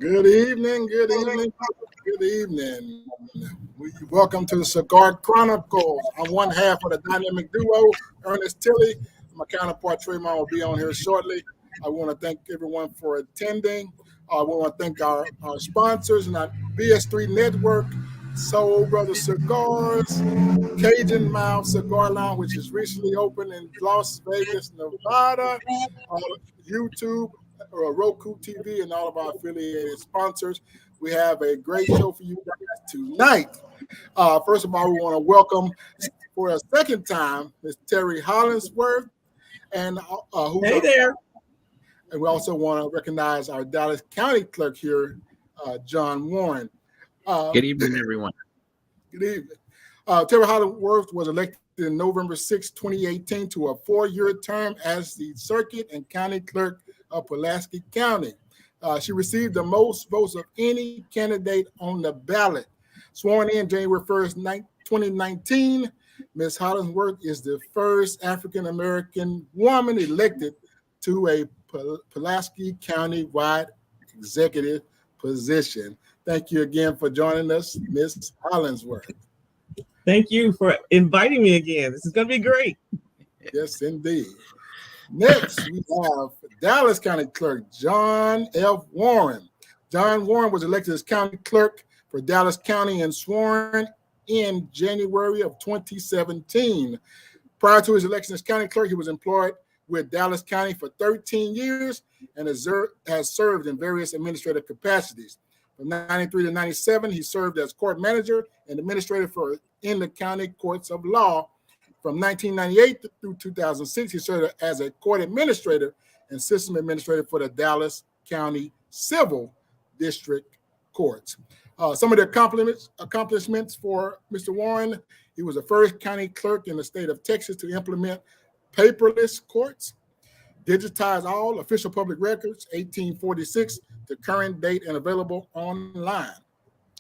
Good evening, good evening, good evening. Welcome to the Cigar Chronicles. I'm one half of the dynamic duo, Ernest Tilley. My counterpart, Trayvon, will be on here shortly. I want to thank everyone for attending. I want to thank our sponsors and our BS3 Network, Soul Brothers Cigars, Cajun Mouth Cigar Lounge, which is recently opened in Las Vegas, Nevada, YouTube, Roku TV, and all of our affiliated sponsors. We have a great show for you guys tonight. First of all, we want to welcome for a second time Ms. Terry Hollingsworth, and hey there. And we also want to recognize our Dallas County Clerk here, John Warren. Good evening, everyone. Good evening. Terry Hollingsworth was elected in November 6, 2018 to a 4-year term as the Circuit and County Clerk of Pulaski County. She received the most votes of any candidate on the ballot. Sworn in January 1st, 2019, Ms. Hollingsworth is the first African-American woman elected to a Pulaski County-wide executive position. Thank you again for joining us, Ms. Hollingsworth. Thank you for inviting me again. This is going to be great. Yes, indeed. Next, we have Dallas County Clerk John F. Warren. John Warren was elected as County Clerk for Dallas County and sworn in January of 2017. Prior to his election as County Clerk, he was employed with Dallas County for 13 years and has served in various administrative capacities. From 93 to 97, he served as court manager and administrator in the county courts of law. From 1998 through 2006, he served as a court administrator and system administrator for the Dallas County Civil District Courts. Some of the accomplishments for Mr. Warren: he was the first county clerk in the state of Texas to implement paperless courts, digitize all official public records, 1846 to current date and available online.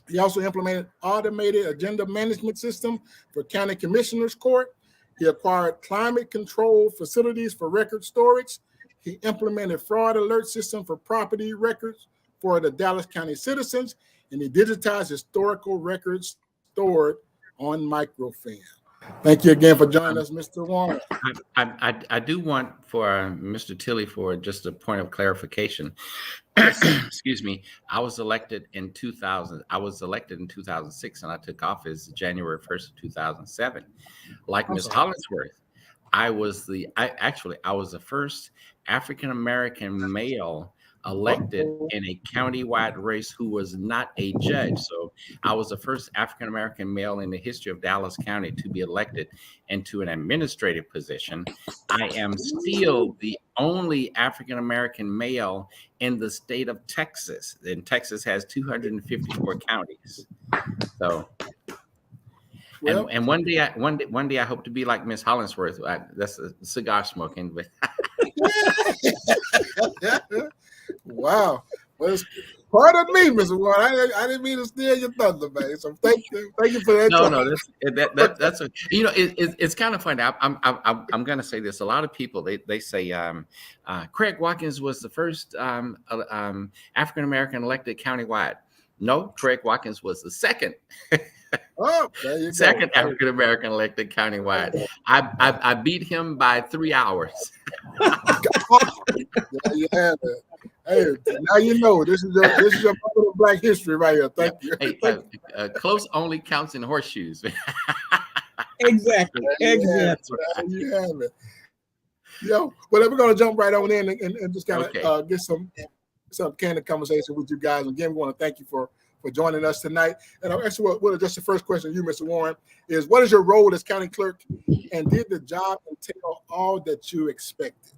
He also implemented automated agenda management system for county commissioners court. He acquired climate control facilities for record storage. He implemented fraud alert system for property records for the Dallas County citizens, and he digitized historical records stored on microfilm. Thank you again for joining us, Mr. Warren. I do want for Mr. Tilley for just a point of clarification. Excuse me. I was elected in 2000. I was elected in 2006, and I took office January 1st, 2007. Like Ms. Hollingsworth, I was the first African American male elected in a county-wide race who was not a judge. So I was the first African-American male in the history of Dallas County to be elected into an administrative position. I am still the only African-American male in the state of Texas, and Texas has 254 counties. So, well, and one day I hope to be like Miss Hollingsworth. That's a cigar smoking, but wow. Well, pardon me, Mr. Warren. I didn't mean to steal your thunder, man. So thank you for that. That's a, it's kind of funny. I'm going to say this. A lot of people they say Craig Watkins was the first African American elected countywide. No, Craig Watkins was the second. Oh, there you second go. African American elected countywide. I beat him by 3 hours. There you have it. Hey, now you know this is your Black history right here. Thank you. Hey, close only counts in horseshoes. Exactly. There you have it. Yo, well, we're gonna jump right on in and just kind of get some candid conversation with you guys. Again, we want to thank you for joining us tonight. And actually, what just the first question to you, Mr. Warren, is what is your role as county clerk, and did the job entail all that you expected?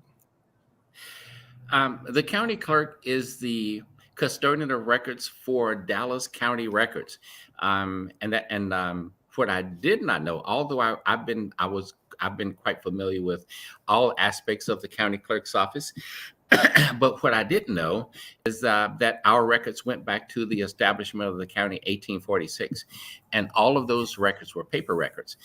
The county clerk is the custodian of records for Dallas County records, and what I did not know, although I've been quite familiar with all aspects of the county clerk's office, But what I didn't know is that our records went back to the establishment of the county 1846. And all of those records were paper records.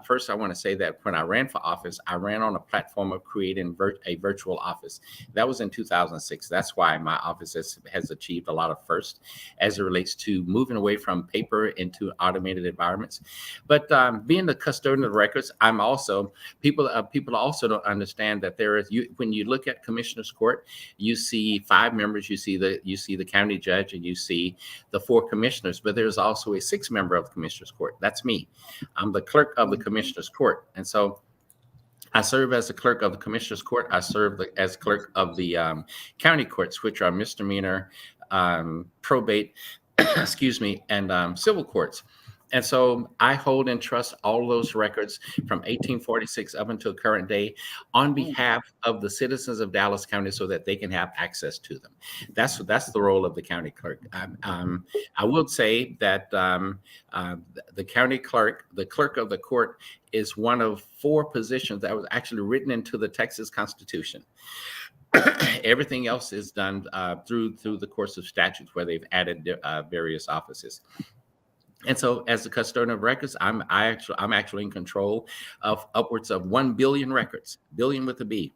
First, I want to say that when I ran for office, I ran on a platform of creating a virtual office. That was in 2006. That's why my office has achieved a lot of firsts as it relates to moving away from paper into automated environments. But being the custodian of records, I'm also, people also don't understand that there is, when you look at Commissioner's Court, you see 5 members, you see the county judge, and you see the 4 commissioners, but there's also a 6th member of the Commissioner's Court. That's me. I'm the clerk of the Commissioner's Court. And so I serve as the clerk of the Commissioner's Court. I serve as clerk of the county courts, which are misdemeanor, probate, excuse me, and civil courts. And so I hold and trust all those records from 1846 up until current day on behalf of the citizens of Dallas County so that they can have access to them. That's the role of the county clerk. I will say that the county clerk, the clerk of the court, is one of 4 positions that was actually written into the Texas Constitution. Everything else is done through the course of statutes where they've added various offices. And so, as the custodian of records, I'm actually in control of upwards of 1 billion records, billion with a B,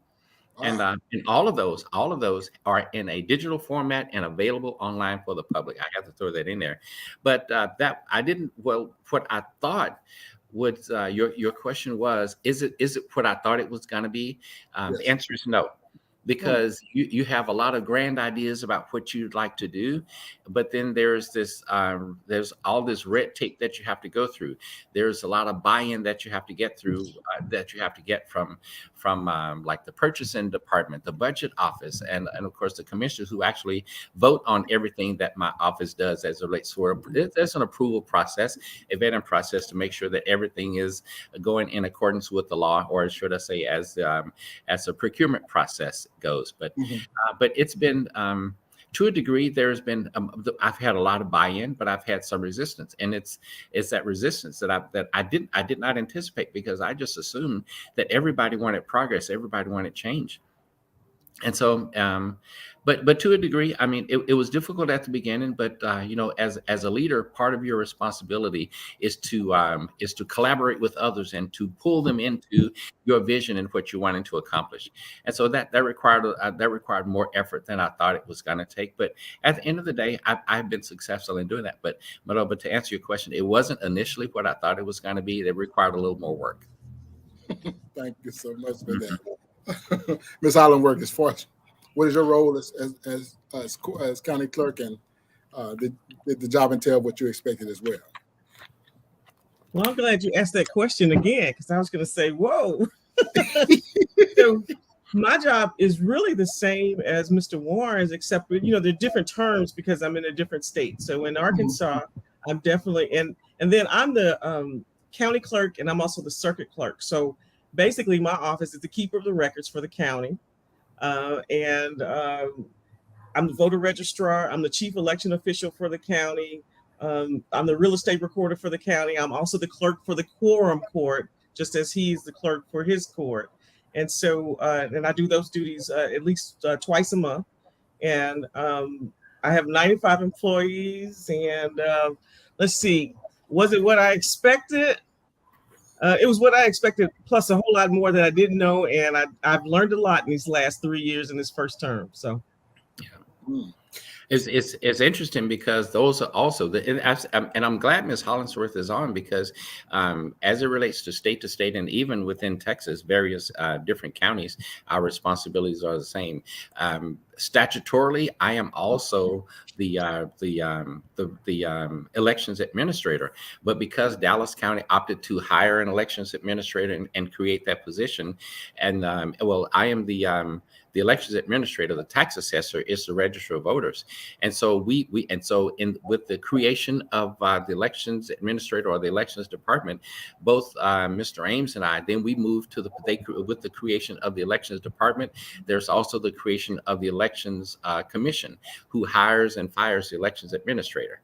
and all of those are in a digital format and available online for the public. I have to throw that in there, but that I didn't. Well, what I thought would your question was, is it what I thought it was going to be? Yes. The answer is no. Because you have a lot of grand ideas about what you'd like to do, but then there's all this red tape that you have to go through. There's a lot of buy-in that you have to get through, that you have to get from like the purchasing department, the budget office, and of course the commissioners who actually vote on everything that my office does as it relates to. There's an approval process, a vetting process to make sure that everything is going in accordance with the law, or should I say, as a procurement process goes. But but it's been to a degree, there's been I've had a lot of buy-in, but I've had some resistance, and it's that resistance that I did not anticipate, because I just assumed that everybody wanted progress, everybody wanted change. And so but to a degree, I mean, it was difficult at the beginning, but as a leader, part of your responsibility is to collaborate with others and to pull them into your vision and what you're wanting to accomplish. And so that required more effort than I thought it was going to take. But at the end of the day, I've been successful in doing that. But to answer your question, it wasn't initially what I thought it was going to be. It required a little more work. Thank you so much for that. Ms. Hollenberg, as far as what is your role as county clerk, and did the job entail what you expected as well? Well, I'm glad you asked that question again, because I was going to say, whoa. So my job is really the same as Mr. Warren's, except they're different terms because I'm in a different state. So in Arkansas, I'm definitely and then I'm the county clerk, and I'm also the circuit clerk. So basically, my office is the keeper of the records for the county. And I'm the voter registrar. I'm the chief election official for the county. I'm the real estate recorder for the county. I'm also the clerk for the quorum court, just as he's the clerk for his court. And so, and I do those duties at least twice a month. And I have 95 employees. And let's see, was it what I expected? It was what I expected, plus a whole lot more that I didn't know, and I've learned a lot in these last 3 years in this first term. So, yeah. It's interesting because those are also and I'm glad Ms. Hollingsworth is on, because as it relates to state, and even within Texas, various different counties, our responsibilities are the same. Statutorily, I am also the elections administrator, but because Dallas County opted to hire an elections administrator and create that position, and I am the elections administrator. The tax assessor is the registrar of voters, and so with the creation of the elections administrator or the elections department, both Mr. Ames and I, then we moved to with the creation of the elections department. There's also the creation of the elections commission, who hires and fires the elections administrator.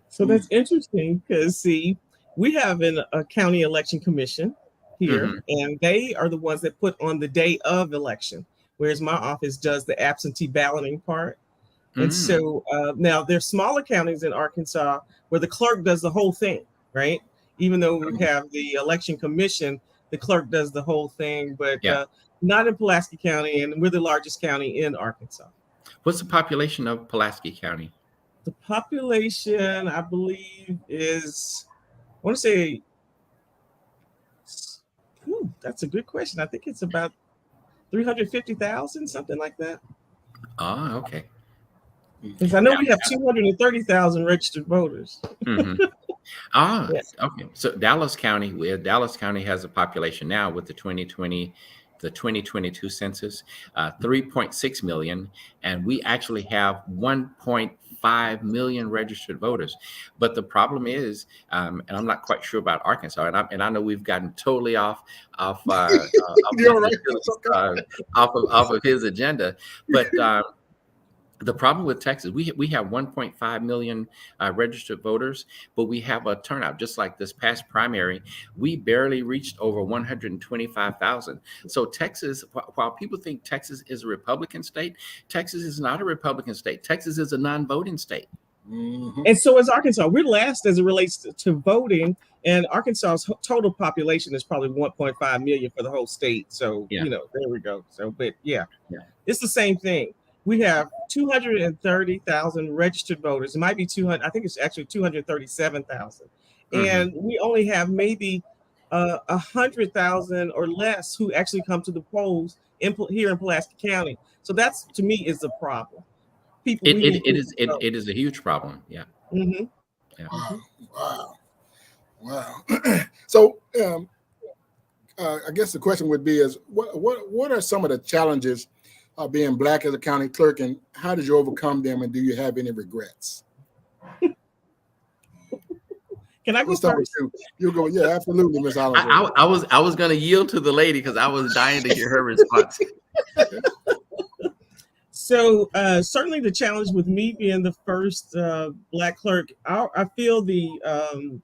So that's interesting, because see, we have a county election commission here, and they are the ones that put on the day of election. whereas my office does the absentee balloting part. And so now there's smaller counties in Arkansas where the clerk does the whole thing, right? Even though we have the election commission, the clerk does the whole thing, but not in Pulaski County, and we're the largest county in Arkansas. What's the population of Pulaski County? The population, I believe, is, I want to say, that's a good question. I think it's about 350,000, something like that. Oh, okay. Because I know we have 230,000 registered voters. Okay. So Dallas County has a population now with the 2022 census, 3.6 million, and we actually have 1.5 million registered voters. But the problem is, and I'm not quite sure about Arkansas, and I know we've gotten totally off of his agenda, but the problem with Texas, we have 1.5 million registered voters, but we have a turnout. Just like this past primary, we barely reached over 125,000. So Texas, while people think Texas is a Republican state, Texas is not a Republican state. Texas is a non-voting state. And so is Arkansas. We're last as it relates to voting, and Arkansas's total population is probably 1.5 million for the whole state. So, there we go. So, but it's the same thing. We have 230,000 registered voters. It might be 200. I think it's actually 237,000. And we only have maybe 100,000 or less who actually come to the polls here in Pulaski County. So that's, to me, is a problem. It is a huge problem. Yeah. Wow. So I guess the question would be is what are some of the challenges of being Black as a county clerk, and how did you overcome them, and do you have any regrets? Can I go first? You go, yeah, absolutely, Ms. Oliver. I was going to yield to the lady because I was dying to hear her response. So certainly the challenge with me being the first Black clerk, I feel the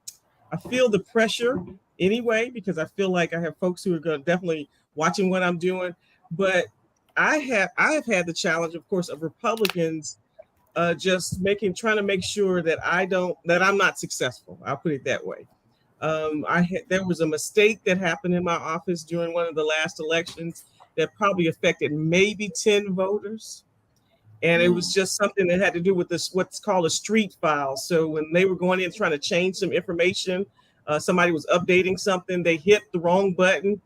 pressure anyway, because I feel like I have folks who are going to definitely watching what I'm doing, but I have had the challenge, of course, of Republicans just trying to make sure that I'm not successful. I'll put it that way. There was a mistake that happened in my office during one of the last elections that probably affected maybe 10 voters. And it was just something that had to do with what's called a street file. So when they were going in trying to change some information, somebody was updating something, they hit the wrong button,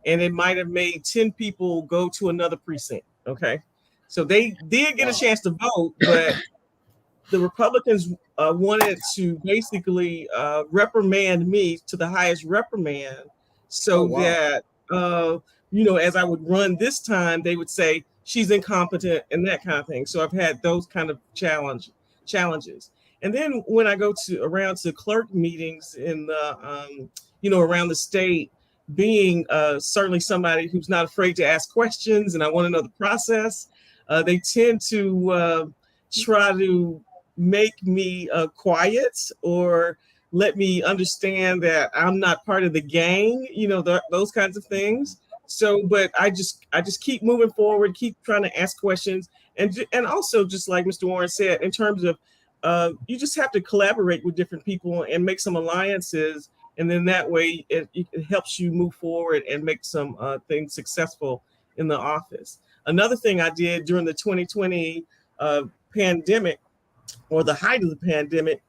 and it might have made 10 people go to another precinct. Okay. So they did get a chance to vote, but the Republicans wanted to basically reprimand me to the highest reprimand so that, as I would run this time, they would say she's incompetent and that kind of thing. So I've had those kind of challenges. And then when I go around to clerk meetings in the, around the state, being certainly somebody who's not afraid to ask questions and I want to know the process, they tend to try to make me quiet or let me understand that I'm not part of the gang, those kinds of things. So, but I just keep moving forward, keep trying to ask questions. And also, just like Mr. Warren said, in terms of you just have to collaborate with different people and make some alliances. And then that way it helps you move forward and make some things successful in the office. Another thing I did during the 2020 pandemic, or the height of the pandemic,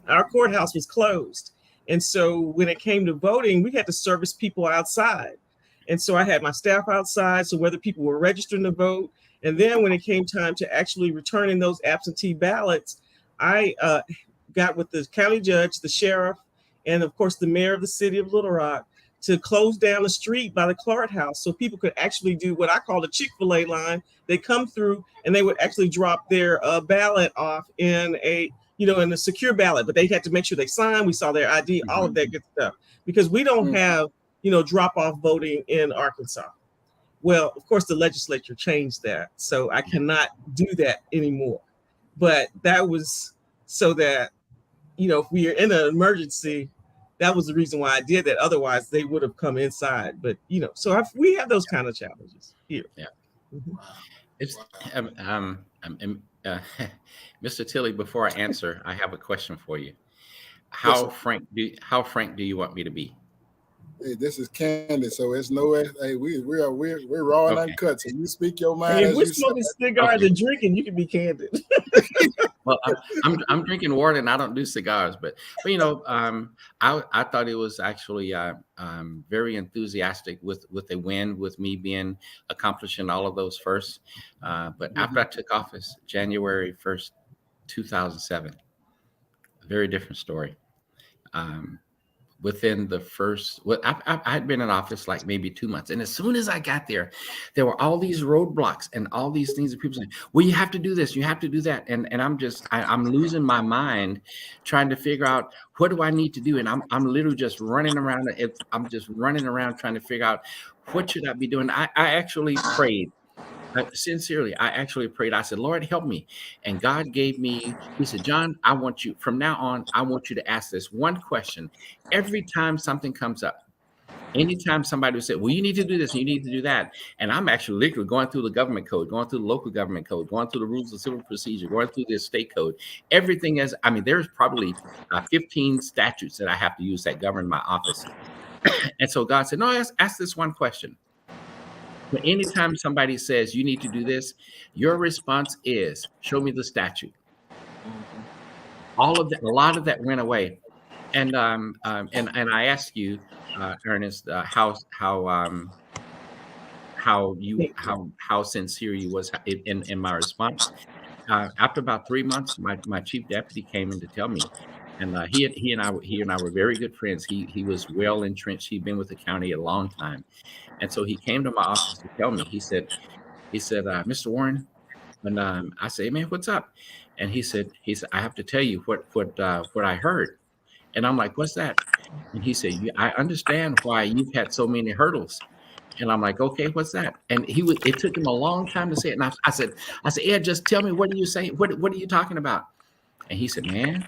our courthouse was closed. And so when it came to voting, we had to service people outside. And so I had my staff outside, so whether people were registering to vote. And then when it came time to actually returning those absentee ballots, I got with the county judge, the sheriff, and of course the mayor of the city of Little Rock to close down the street by the courthouse so people could actually do what I call the Chick-fil-A line. They come through and they would actually drop their ballot off in a secure ballot, but they had to make sure they signed. We saw their ID, all of that good stuff, because we don't have, drop-off voting in Arkansas. Well, of course, the legislature changed that, so I cannot do that anymore. But that was so that, if we are in an emergency, that was the reason why I did that. Otherwise, they would have come inside. But, so we have those kind of challenges here. Yeah. Mhm. It's Wow. Mr. Tilley. Before I answer, I have a question for you. Yes, sir. How frank do you want me to be? Hey, this is Candid, so it's no. Hey, we're raw and Okay. uncut. So you speak your Hey, mind if as we're you say. smoking cigars Okay. and drinking, you can be candid. Well, I'm drinking water and I don't do cigars, but I thought it was actually very enthusiastic with a win, with me being accomplishing all of those first. But after I Mhm. took office, January 1st, 2007, very different story. Um, Within the first, well, I had been in office like maybe 2 months, and as soon as I got there were all these roadblocks and all these things that people say, well, you have to do this, you have to do that, and I'm losing my mind trying to figure out what do I need to do, and I'm literally just running around. I'm just running around trying to figure out what should I be doing. I actually prayed. Sincerely, I actually prayed. I said, Lord, help me. And God gave me, He said, John, I want you, from now on, I want you to ask this one question every time something comes up. Anytime somebody would say, well, you need to do this and you need to do that. And I'm actually literally going through the government code, going through the local government code, going through the rules of civil procedure, going through the state code. Everything is, I mean, there's probably 15 statutes that I have to use that govern my office. And so God said, no, ask this one question. But anytime somebody says you need to do this, your response is show me the statute. Mhm. All of that, a lot of that went away. And I asked you, Ernest, how sincere you was in my response. After about 3 months, my chief deputy came in to tell me, and he and I were very good friends. He was well entrenched. He'd been with the county a long time, and so he came to my office to tell me. He said, Mr. Warren, and I say, man, what's up? And he said, I have to tell you what I heard. And I'm like, what's that? And he said, I understand why you've had so many hurdles. And I'm like, okay, what's that? And it took him a long time to say it. And I said, Ed, just tell me, what are you saying? What are you talking about? And he said, man,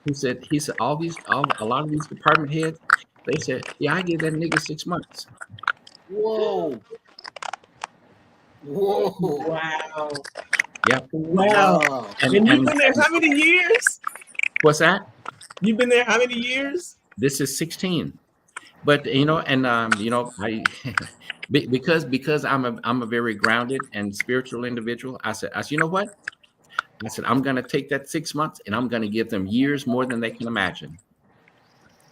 he said, a lot of these department heads, they said, yeah, I give that nigga 6 months. Whoa, whoa, Wow. Yep. Wow. wow. And you've been there And how many years? what's that? You've been there how many years? This is 16. But I because I'm a very grounded and spiritual individual. I said, you know what? I said, I'm going to take that 6 months and I'm going to give them years more than they can imagine.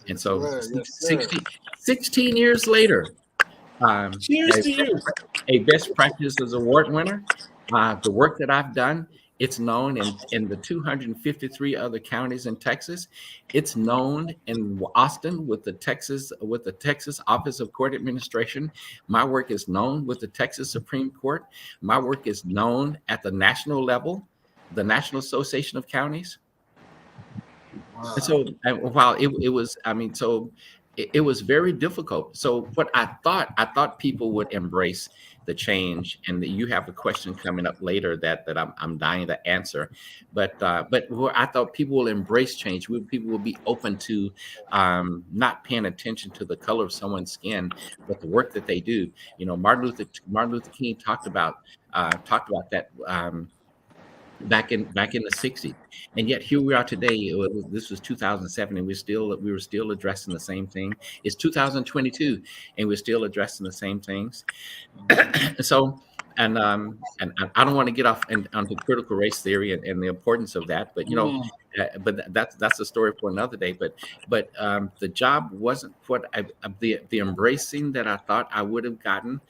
And Yes, so sir. Yes, sir. 16 years later, um, Cheers a, to you. a best practices award winner, the work that I've done, it's known in the 253 other counties in Texas. It's known in Austin with the Texas Office of Court Administration. My work is known with the Texas Supreme Court. My work is known at the national level, the National Association of Counties. And Wow. so, while it was, I mean, so it was very difficult. So, what I thought people would embrace the change, and that you have a question coming up later that I'm dying to answer, but where I thought people will embrace change, people will be open to not paying attention to the color of someone's skin, but the work that they do. Martin Luther King talked about that. Back in the 60s, and yet here we are today. This was 2007, and we were still addressing the same thing. It's 2022, and we're still addressing the same things. So, and I don't want to get off onto critical race theory and the importance of that, but Mm. but that's a story for another day. But the job wasn't what the embracing that I thought I would have gotten,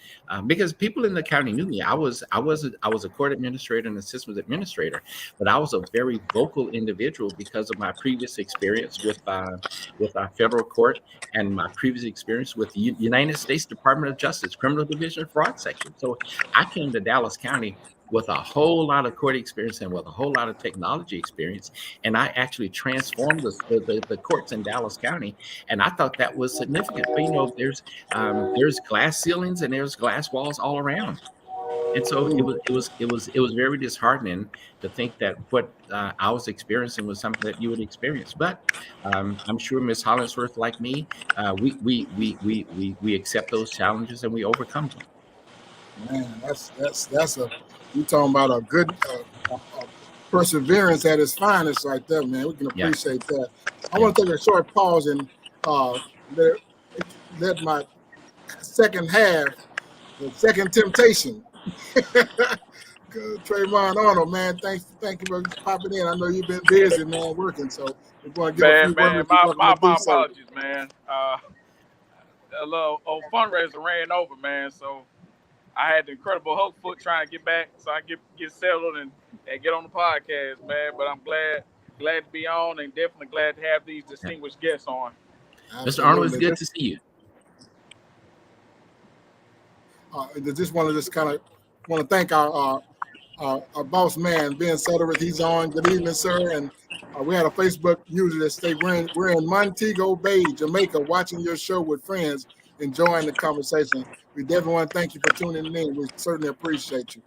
because people in the county knew me. I was a court administrator and a systems administrator, but I was a very vocal individual because of my previous experience with our federal court, and my previous experience with the United States Department of Justice, Criminal Division Fraud Section. So I came to Dallas County with a whole lot of court experience and with a whole lot of technology experience. And I actually transformed the courts in Dallas County. And I thought that was significant. But there's glass ceilings and there's glass walls all around. And so it was very disheartening to think that what I was experiencing was something that you would experience. But I'm sure Miss Hollingsworth, like me, we accept those challenges and we overcome them. Man, that's a you talking about a good perseverance at its finest right there, man. We can Yeah. appreciate that. I Yeah. want to take a short pause and let, let my second half, the second temptation. Trayvon Arnold, man, thank you for popping in. I know you've been busy, man, working, so we're going to give a few words if you're welcome to My do so. apologies, man. A little old fundraiser ran over, man. So I had the incredible hook foot trying to get back, so I get settled and get on the podcast, man. But I'm glad to be on, and definitely glad to have these Yeah. distinguished guests on. Mr. Arnold, it's Absolutely. good to see you. Just want to kind of want to thank our boss man, Ben Suttereth. He's on. Good evening, sir. And we had a Facebook user that say we're in Montego Bay, Jamaica, watching your show with friends, enjoying the conversation. We definitely want to thank you for tuning in. We certainly appreciate you.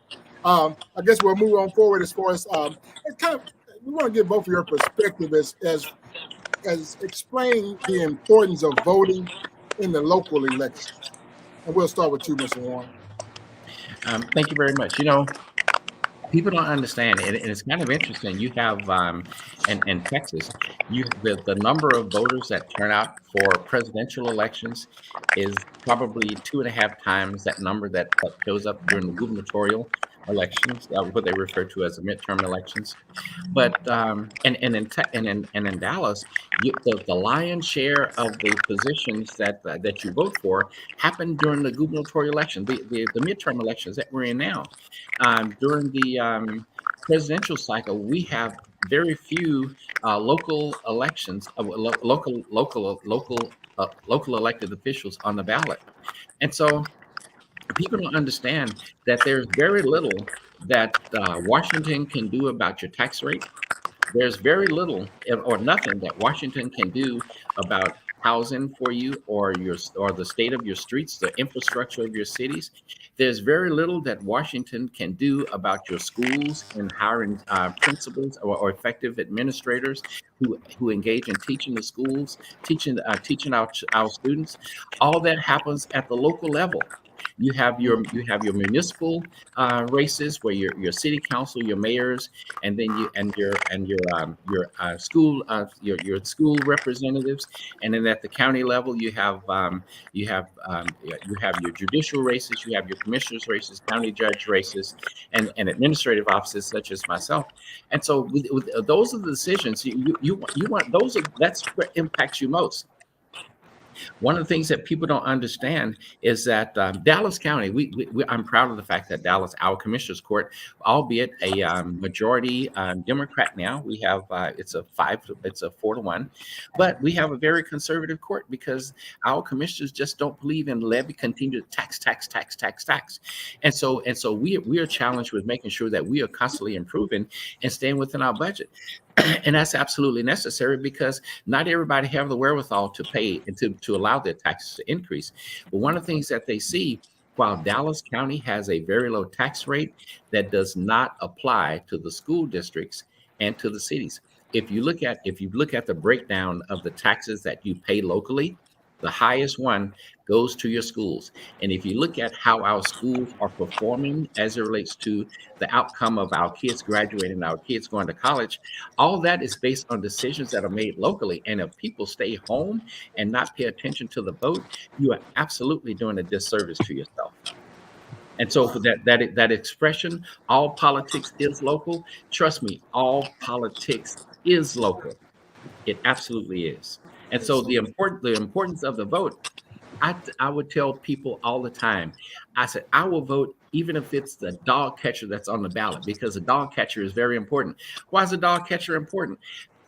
I guess we'll move on forward as far as it's kind of we want to get both of your perspective as explaining the importance of voting in the local elections. And we'll start with you, Mr. Warren. Thank you very much. People don't understand, and it's kind of interesting. You have, in Texas, the number of voters that turn out for presidential elections is probably 2.5 times that number that shows up during the gubernatorial elections, what they refer to as the midterm elections. But in Dallas, the lion's share of the positions that you vote for happen during the gubernatorial election, the midterm elections that we're in now. During the presidential cycle, we have very few local elections, local elected officials on the ballot, and so people don't understand that there's very little that Washington can do about your tax rate. There's very little or nothing that Washington can do about housing for you or the state of your streets, the infrastructure of your cities. There's very little that Washington can do about your schools and hiring principals or effective administrators who engage in teaching the schools, teaching our students. All that happens at the local level. You have your municipal races where your city council, your mayors, and then your school representatives, and then at the county level you have your judicial races, you have your commissioners races, county judge races, and administrative offices such as myself. And so with those are the decisions you want. That's what impacts you most. One of the things that people don't understand is that Dallas County, I'm proud of the fact that Dallas, our commissioners court, albeit a majority Democrat now, we have it's a 4-1, but we have a very conservative court because our commissioners just don't believe in continue to tax. And so we are challenged with making sure that we are constantly improving and staying within our budget. And that's absolutely necessary because not everybody have the wherewithal to pay and to allow their taxes to increase. But one of the things that they see, while Dallas County has a very low tax rate, that does not apply to the school districts and to the cities. If you look at the breakdown of the taxes that you pay locally, the highest one goes to your schools. And if you look at how our schools are performing as it relates to the outcome of our kids graduating, our kids going to college, all that is based on decisions that are made locally. And if people stay home and not pay attention to the vote, you are absolutely doing a disservice to yourself. And so for that expression, all politics is local. Trust me, all politics is local. It absolutely is. And so the importance of the vote, I would tell people all the time. I said, I will vote even if it's the dog catcher that's on the ballot, because the dog catcher is very important. Why is the dog catcher important?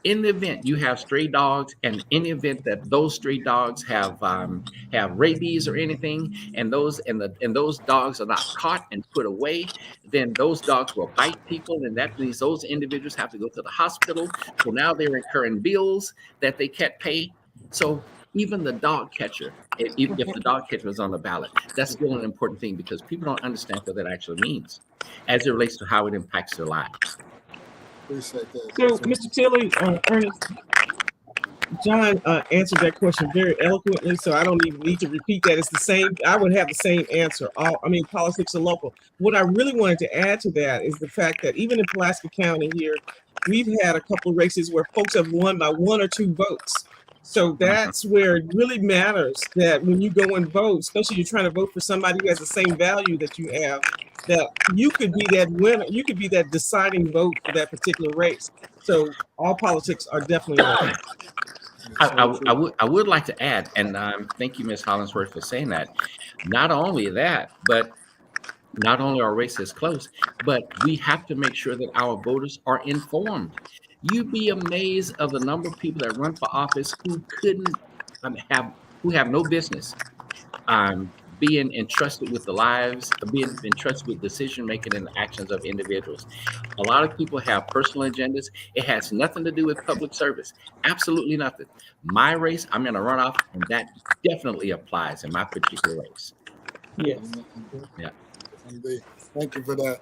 In the event you have stray dogs, and in the event that those stray dogs have rabies or anything, and those dogs are not caught and put away, then those dogs will bite people, and that means those individuals have to go to the hospital. So now they're incurring bills that they can't pay. So even the dog catcher, if the dog catcher is on the ballot, that's still an important thing because people don't understand what that actually means as it relates to how it impacts their lives. Appreciate that. So, Mr. Tilley, Ernest, John answered that question very eloquently, so I don't even need to repeat that. It's the same. I would have the same answer. Politics are local. What I really wanted to add to that is the fact that even in Pulaski County here, we've had a couple of races where folks have won by 1 or 2 votes. So that's where it really matters that when you go and vote, especially you're trying to vote for somebody who has the same value that you have, that you could be that winner, you could be that deciding vote for that particular race. So all politics are definitely local. I would like to add, and thank you, Ms. Hollingsworth, for saying that. Not only that, but not only are races close, but we have to make sure that our voters are informed. You'd be amazed of the number of people that run for office who couldn't who have no business being entrusted with the lives, being entrusted with decision making and the actions of individuals. A lot of people have personal agendas. It has nothing to do with public service. Absolutely nothing. My race, I'm in a runoff, and that definitely applies in my particular race. Yes. Yeah. Thank you for that.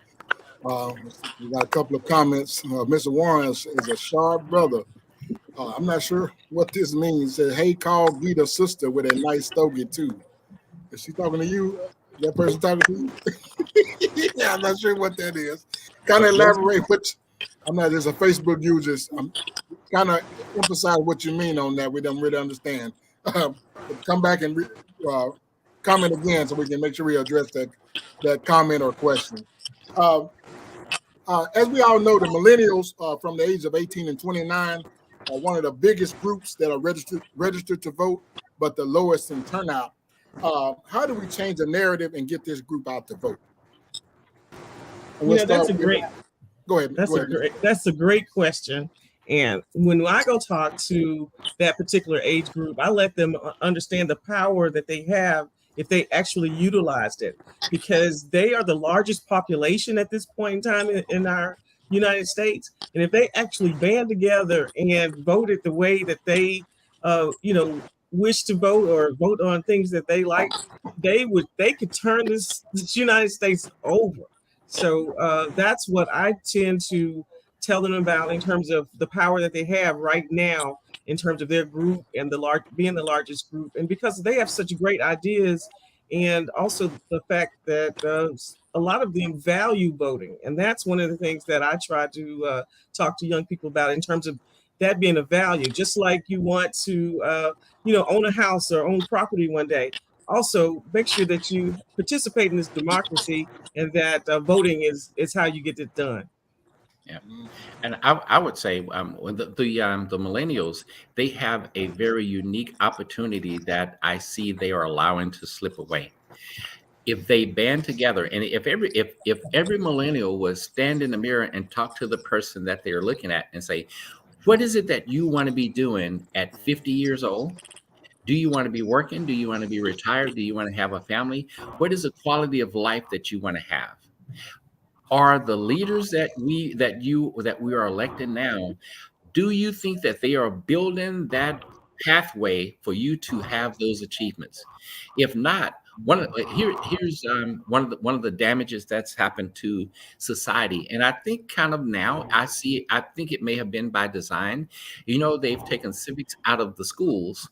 We got a couple of comments. Mr. Warren is a sharp brother. I'm not sure what this means. He said, "Hey, call Gita sister with a nice stogie too." Is she talking to you? That person talking to you? Yeah, I'm not sure what that is. Kind of elaborate what. I'm not just a Facebook user. I'm kind of emphasize what you mean on that. We don't really understand. Come back and comment again so we can make sure we address that comment or question. As we all know, the millennials from the age of 18 and 29 are one of the biggest groups that are registered to vote, but the lowest in turnout. How do we change the narrative and get this group out to vote? That's a great. Go ahead. That's a great question. And when I go talk to that particular age group, I let them understand the power that they have if they actually utilized it, because they are the largest population at this point in time in our United States. And if they actually band together and voted the way that they, wish to vote or vote on things that they like, they could turn this United States over. So that's what I tend to tell them about in terms of the power that they have right now in terms of their group and being the largest group, and because they have such great ideas, and also the fact that a lot of them value voting, and that's one of the things that I try to talk to young people about in terms of that being a value. Just like you want to own a house or own property one day, also make sure that you participate in this democracy and that voting is how you get it done. Yeah, and I would say the millennials, they have a very unique opportunity that I see they are allowing to slip away. If they band together, and if every millennial was stand in the mirror and talk to the person that they are looking at and say, what is it that you want to be doing at 50 years old? Do you want to be working? Do you want to be retired? Do you want to have a family? What is the quality of life that you want to have? Are the leaders that we are elected now, do you think that they are building that pathway for you to have those achievements? If not, here's one of the damages that's happened to society, and I think kind of now I think it may have been by design. They've taken civics out of the schools.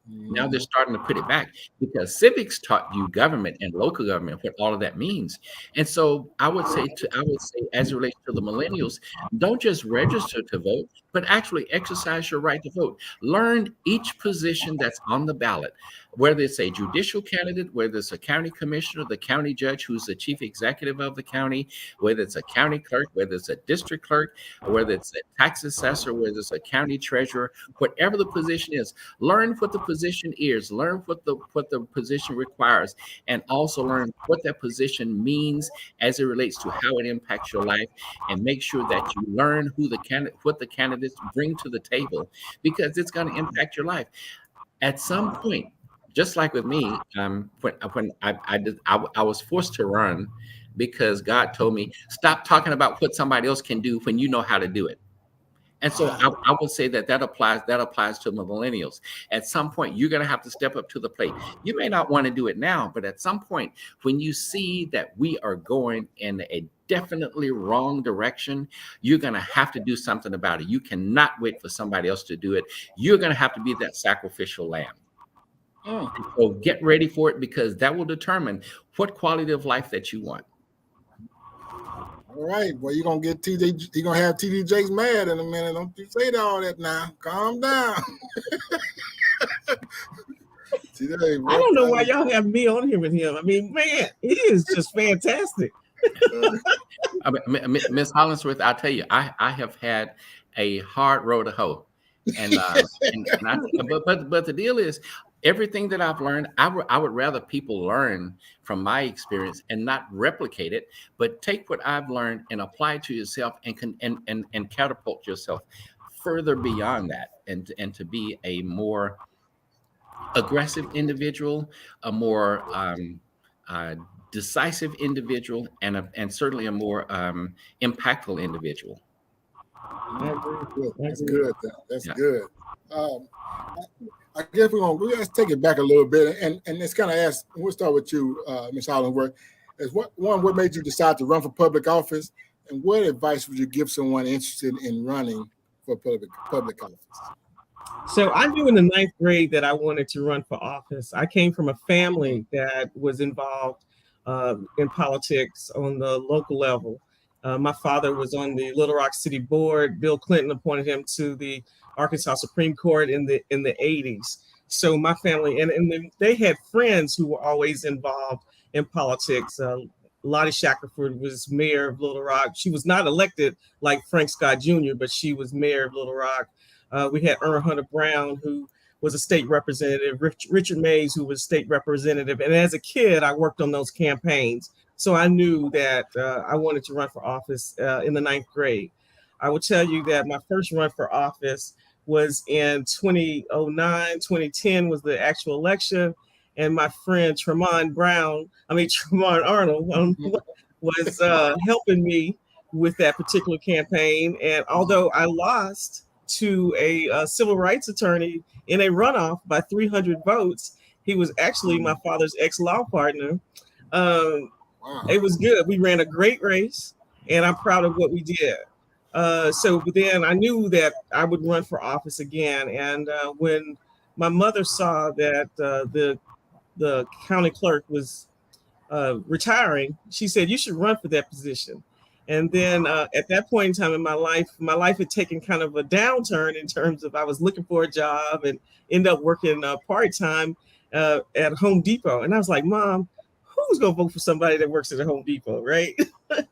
Now they're starting to put it back because civics taught you government and local government, what all of that means. And so I would say as it relates to the millennials, don't just register to vote, but actually exercise your right to vote. Learn each position that's on the ballot, whether it's a judicial candidate, whether it's a county commissioner, the county judge who's the chief executive of the county, whether it's a county clerk, whether it's a district clerk, whether it's a tax assessor, whether it's a county treasurer, whatever the position is, learn what the position is, learn what the position requires, and also learn what that position means as it relates to how it impacts your life, and make sure that you learn what the candidates bring to the table, because it's going to impact your life. At some point, just like with me, when I was forced to run because God told me, stop talking about what somebody else can do when you know how to do it. And so I would say that applies to the millennials. At some point, you're going to have to step up to the plate. You may not want to do it now, but at some point, when you see that we are going in a definitely wrong direction, you're going to have to do something about it. You cannot wait for somebody else to do it. You're going to have to be that sacrificial lamb. So get ready for it, because that will determine what quality of life that you want. All right, well, you're gonna get TD. You're gonna have TD Jakes mad in a minute. Don't you say all that now. Calm down. Today, I don't know why y'all have me on here with him. I mean, man, he is just fantastic. Miss Hollingsworth, I'll tell you, I have had a hard road to hoe, and but the deal is, everything that I've learned, I would rather people learn from my experience and not replicate it, but take what I've learned and apply it to yourself, and catapult yourself further beyond that, and to be a more aggressive individual, a more decisive individual, and certainly a more impactful individual. That's good. That's good. I guess let's take it back a little bit, and let's kind of ask. We'll start with you, Ms. Hollingsworth. What made you decide to run for public office, and what advice would you give someone interested in running for public office? So I knew in the 9th grade that I wanted to run for office. I came from a family that was involved in politics on the local level. My father was on the Little Rock City Board. Bill Clinton appointed him to the Arkansas Supreme Court in the 80s. So my family, and they had friends who were always involved in politics. Lottie Shackelford was mayor of Little Rock. She was not elected like Frank Scott Jr., but she was mayor of Little Rock. We had Earl Hunter Brown, who was a state representative, Richard Mays, who was state representative. And as a kid, I worked on those campaigns. So I knew that I wanted to run for office in the 9th grade. I will tell you that my first run for office was in 2009. 2010 was the actual election. And my friend Tremont Arnold was helping me with that particular campaign. And although I lost to a civil rights attorney in a runoff by 300 votes, he was actually my father's ex-law partner. It was good. We ran a great race, and I'm proud of what we did. But then I knew that I would run for office again. And when my mother saw that the county clerk was retiring, she said, "You should run for that position." And then at that point in time in my life had taken kind of a downturn in terms of I was looking for a job and ended up working part-time at Home Depot. And I was like, "Mom, who's going to vote for somebody that works at a Home Depot?" Right? But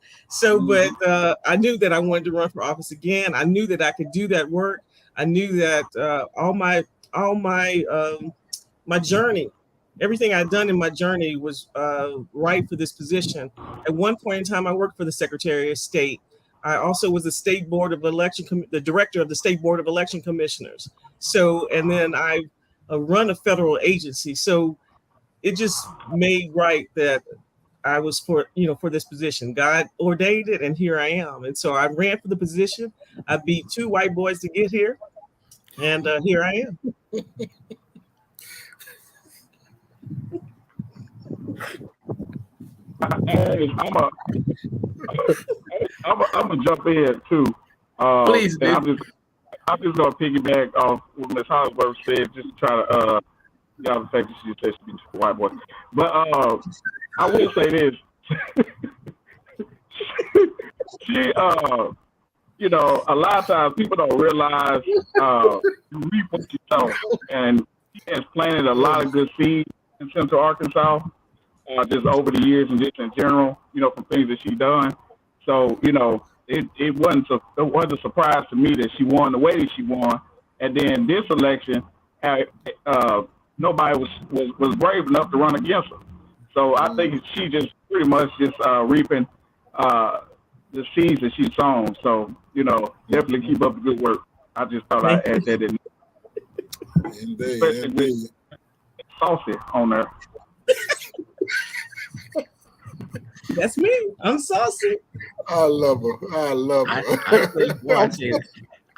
I knew that I wanted to run for office again. I knew that I could do that work. I knew that all my journey, everything I'd done in my journey was right for this position. At one point in time, I worked for the Secretary of State. I also was the State Board of Election, the director of the State Board of Election Commissioners. And then I run a federal agency. So it just made right that I was for this position. God ordained it, and here I am. And so I ran for the position. I beat 2 white boys to get here, and here I am. Hey, I'm gonna jump in too. Please, I'm just gonna piggyback off what Ms. Hollingsworth said, just to try to the fact that she said she beat a white boy. But I will say this. She a lot of times people don't realize you reap what you sow, and she has planted a lot of good seeds in Central Arkansas. Just over the years and just in general, from things that she's done. So, it wasn't a surprise to me that she won the way that she won. And then this election, nobody was brave enough to run against her. So I think she just pretty much just reaping the seeds that she's sown. So, definitely keep up the good work. I just thought I'd add that in. Indeed. Saucy on there. That's me. I'm saucy. I love her.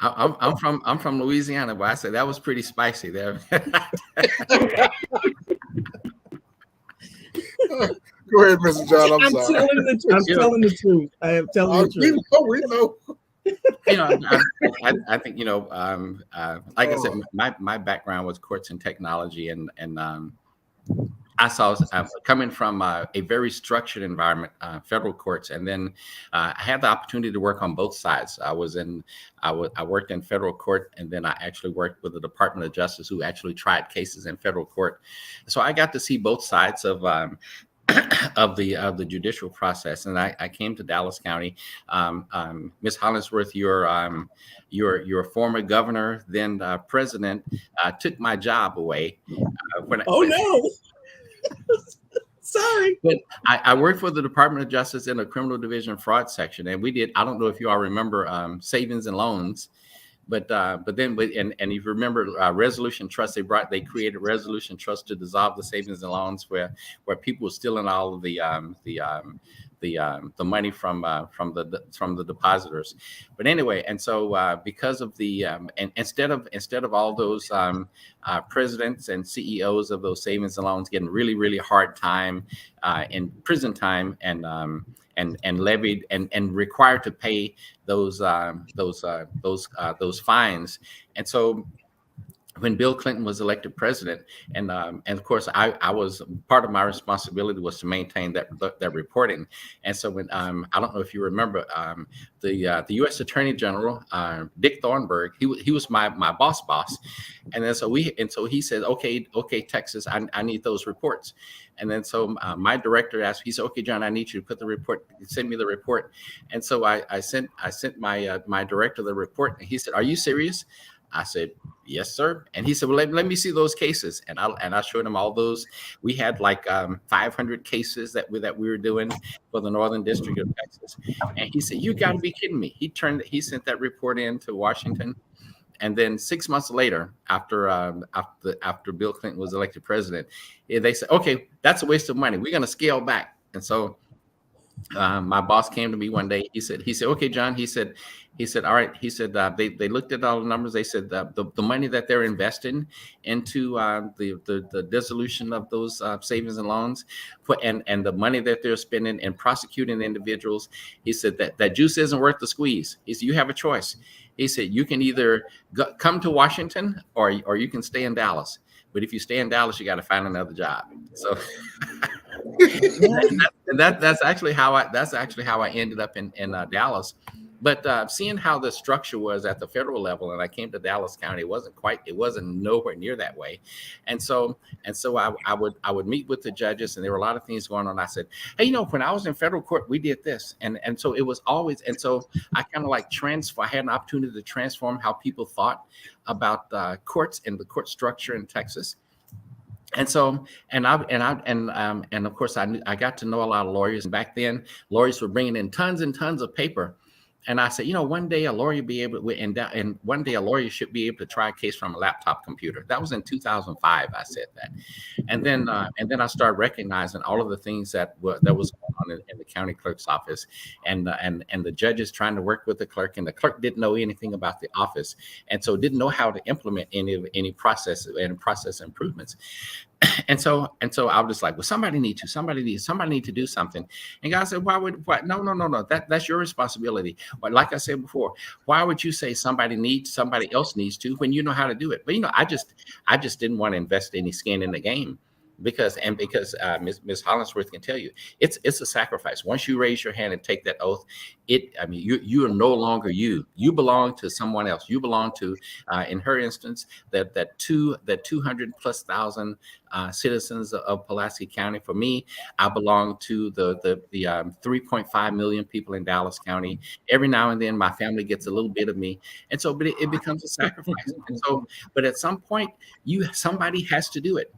I I'm from Louisiana, but I said that was pretty spicy there. Go ahead, Mr. John. I'm sorry. I'm telling the truth. I am telling the truth. We know. I think like I said, my background was courts and technology, and I saw coming from a very structured environment, federal courts, and then I had the opportunity to work on both sides. I worked in federal court, and then I actually worked with the Department of Justice, who actually tried cases in federal court. So I got to see both sides of of the judicial process, and I came to Dallas County. Ms. Hollingsworth, your former governor, then president, took my job away. No. Sorry. But I worked for the Department of Justice in the criminal division fraud section, and we did. I don't know if you all remember savings and loans. But then if you remember resolution trust, they created resolution trust to dissolve the savings and loans where people were stealing all of the money from the depositors. But anyway, and so because of the and instead of all those presidents and CEOs of those savings and loans getting really hard time in prison time and levied and required to pay those fines. And so when Bill Clinton was elected president, and of course I was part of my responsibility was to maintain that reporting. And so when I don't know if you remember the U.S. Attorney General Dick Thornburgh, he was my boss, and then so he said, okay Texas, I need those reports. And then so my director asked, he said, okay John, I need you to put the report, send me the report. And so I sent my director the report, and he said, are you serious? I said, yes, sir. And he said, well, let me see those cases. And I showed him all those. We had like 500 cases that we were doing for the Northern District of Texas. And he said, you got to be kidding me. He sent that report in to Washington. And then 6 months later, after Bill Clinton was elected president, they said, okay, that's a waste of money. We're going to scale back. And so my boss came to me one day. He said, okay, John, he said, all right. He said, they looked at all the numbers. They said the money that they're investing into the dissolution of those savings and loans and the money that they're spending in prosecuting individuals. He said that juice isn't worth the squeeze. He said, you have a choice. He said, you can either come to Washington or you can stay in Dallas. But if you stay in Dallas, you got to find another job. So that's actually how I ended up in Dallas. But seeing how the structure was at the federal level, and I came to Dallas County, it wasn't nowhere near that way. And so I would meet with the judges, and there were a lot of things going on. I said, hey, when I was in federal court, we did this. And so it was always, and so I kind of like I had an opportunity to transform how people thought about courts and the court structure in Texas. And so, and of course, I got to know a lot of lawyers. And back then, lawyers were bringing in tons and tons of paper. And I said, one day a lawyer and one day a lawyer should be able to try a case from a laptop computer. That was in 2005. I said that, and then I started recognizing all of the things that was going on in the county clerk's office, and the judges trying to work with the clerk, and the clerk didn't know anything about the office, and so didn't know how to implement any process improvements. And so I was just like, well, somebody need to do something. And God said, no, that's your responsibility. But like I said before, why would you say somebody else needs to when you know how to do it? But I just didn't want to invest any skin in the game. Because Ms. Hollingsworth can tell you, it's a sacrifice. Once you raise your hand and take that oath, you are no longer you. You belong to someone else. You belong to, in her instance, that 200,000+ citizens of Pulaski County. For me, I belong to the 3.5 million people in Dallas County. Every now and then, my family gets a little bit of me, and so, but it becomes a sacrifice. And so, but at some point, somebody has to do it.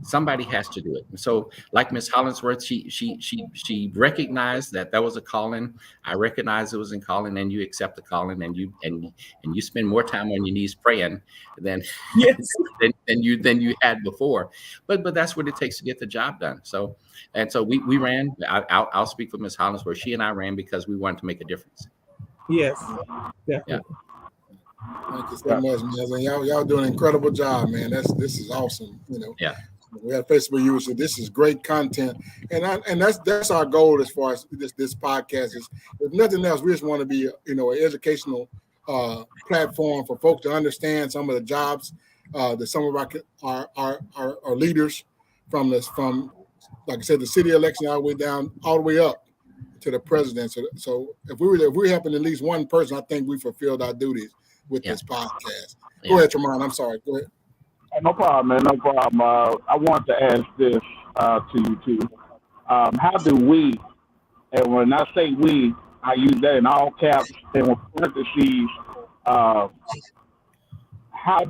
Somebody has to do it. So like Ms. Hollingsworth, she recognized that was a calling. I recognized it was a calling, and you accept the calling, and you spend more time on your knees praying than you had before. But that's what it takes to get the job done. So we ran. I'll speak for Ms. Hollingsworth. She and I ran because we wanted to make a difference. Yes, definitely. Thank you so much, man. And y'all doing an incredible job, man. This is awesome. Yeah. We have Facebook users. This is great content, and that's our goal as far as this podcast is. If nothing else, we just want to be an educational platform for folks to understand some of the jobs that some of our leaders from like I said, the city election all the way up to the president. So if we're helping at least one person, I think we fulfilled our duties with this podcast. Go ahead, Tremont. I'm sorry. Go ahead. No problem, man. No problem. I want to ask this to you too. How do we, and when I say we, I use that in all caps and with parentheses, how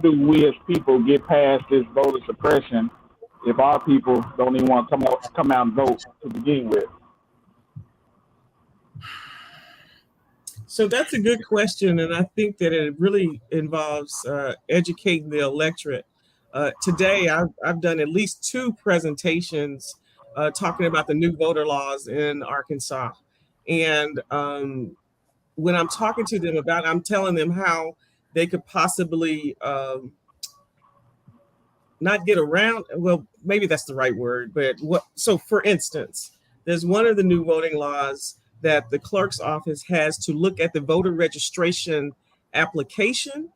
do we as people get past this voter suppression if our people don't even want to come out and vote to begin with? So that's a good question, and I think that it really involves educating the electorate. Today, I've done at least 2 presentations talking about the new voter laws in Arkansas, and when I'm talking to them about it, I'm telling them how they could possibly not get around. Well, maybe that's the right word, but so for instance, there's one of the new voting laws that the clerk's office has to look at the voter registration application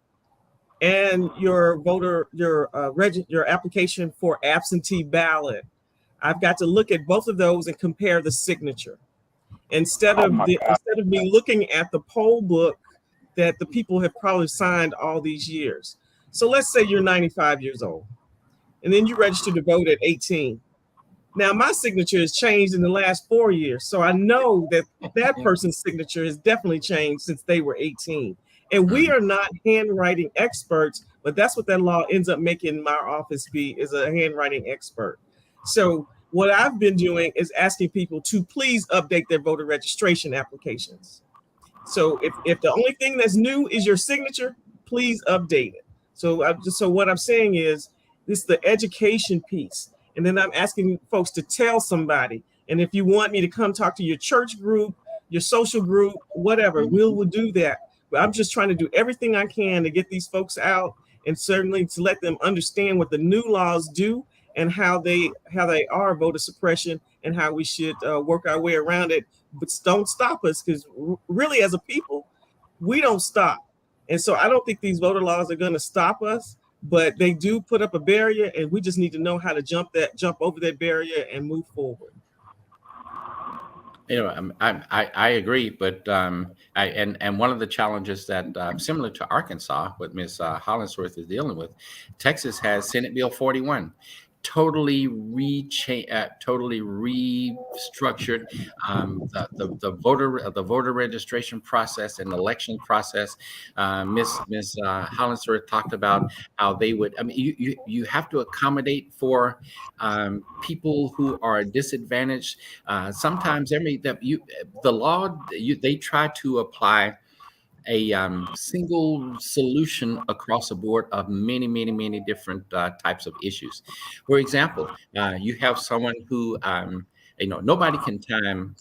and your application for absentee ballot. I've got to look at both of those and compare the signature instead of me looking at the poll book that the people have probably signed all these years. So let's say you're 95 years old and then you registered to vote at 18. Now, my signature has changed in the last 4 years. So I know that person's signature has definitely changed since they were 18. And we are not handwriting experts, but that's what that law ends up making my office be, is a handwriting expert. So what I've been doing is asking people to please update their voter registration applications. So if the only thing that's new is your signature, please update it. So what I'm saying is this is the education piece. And then I'm asking folks to tell somebody. And if you want me to come talk to your church group, your social group, whatever, we'll do that. But I'm just trying to do everything I can to get these folks out and certainly to let them understand what the new laws do and how they are voter suppression and how we should work our way around it. But don't stop us, because really as a people, we don't stop. And so I don't think these voter laws are going to stop us. But they do put up a barrier, and we just need to know how to jump over that barrier and move forward. I agree, but and one of the challenges that similar to Arkansas, what Ms. Hollingsworth is dealing with, Texas has Senate Bill 41. Totally restructured the voter registration process and election process. Ms. Hollingsworth talked about how they would. I mean, you have to accommodate for people who are disadvantaged. Sometimes they try to apply a single solution across the board of many different types of issues. For example, you have someone who nobody can time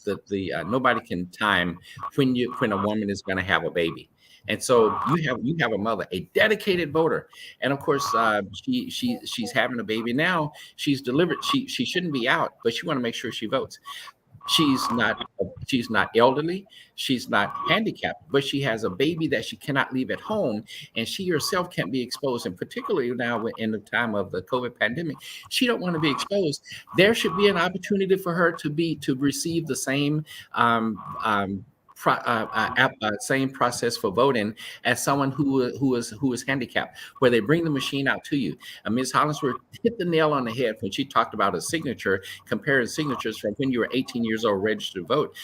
nobody can time when a woman is going to have a baby. And so you have a mother, a dedicated voter, and of course she's having a baby now. She's delivered. She shouldn't be out, but she want to make sure she votes. She's not elderly, she's not handicapped, but she has a baby that she cannot leave at home, and she herself can't be exposed. And particularly now in the time of the COVID pandemic, she don't want to be exposed. There should be an opportunity for her to receive the same same process for voting as someone who is handicapped, where they bring the machine out to you. Ms. Hollingsworth hit the nail on the head when she talked about a signature, comparing signatures from when you were 18 years old registered to vote.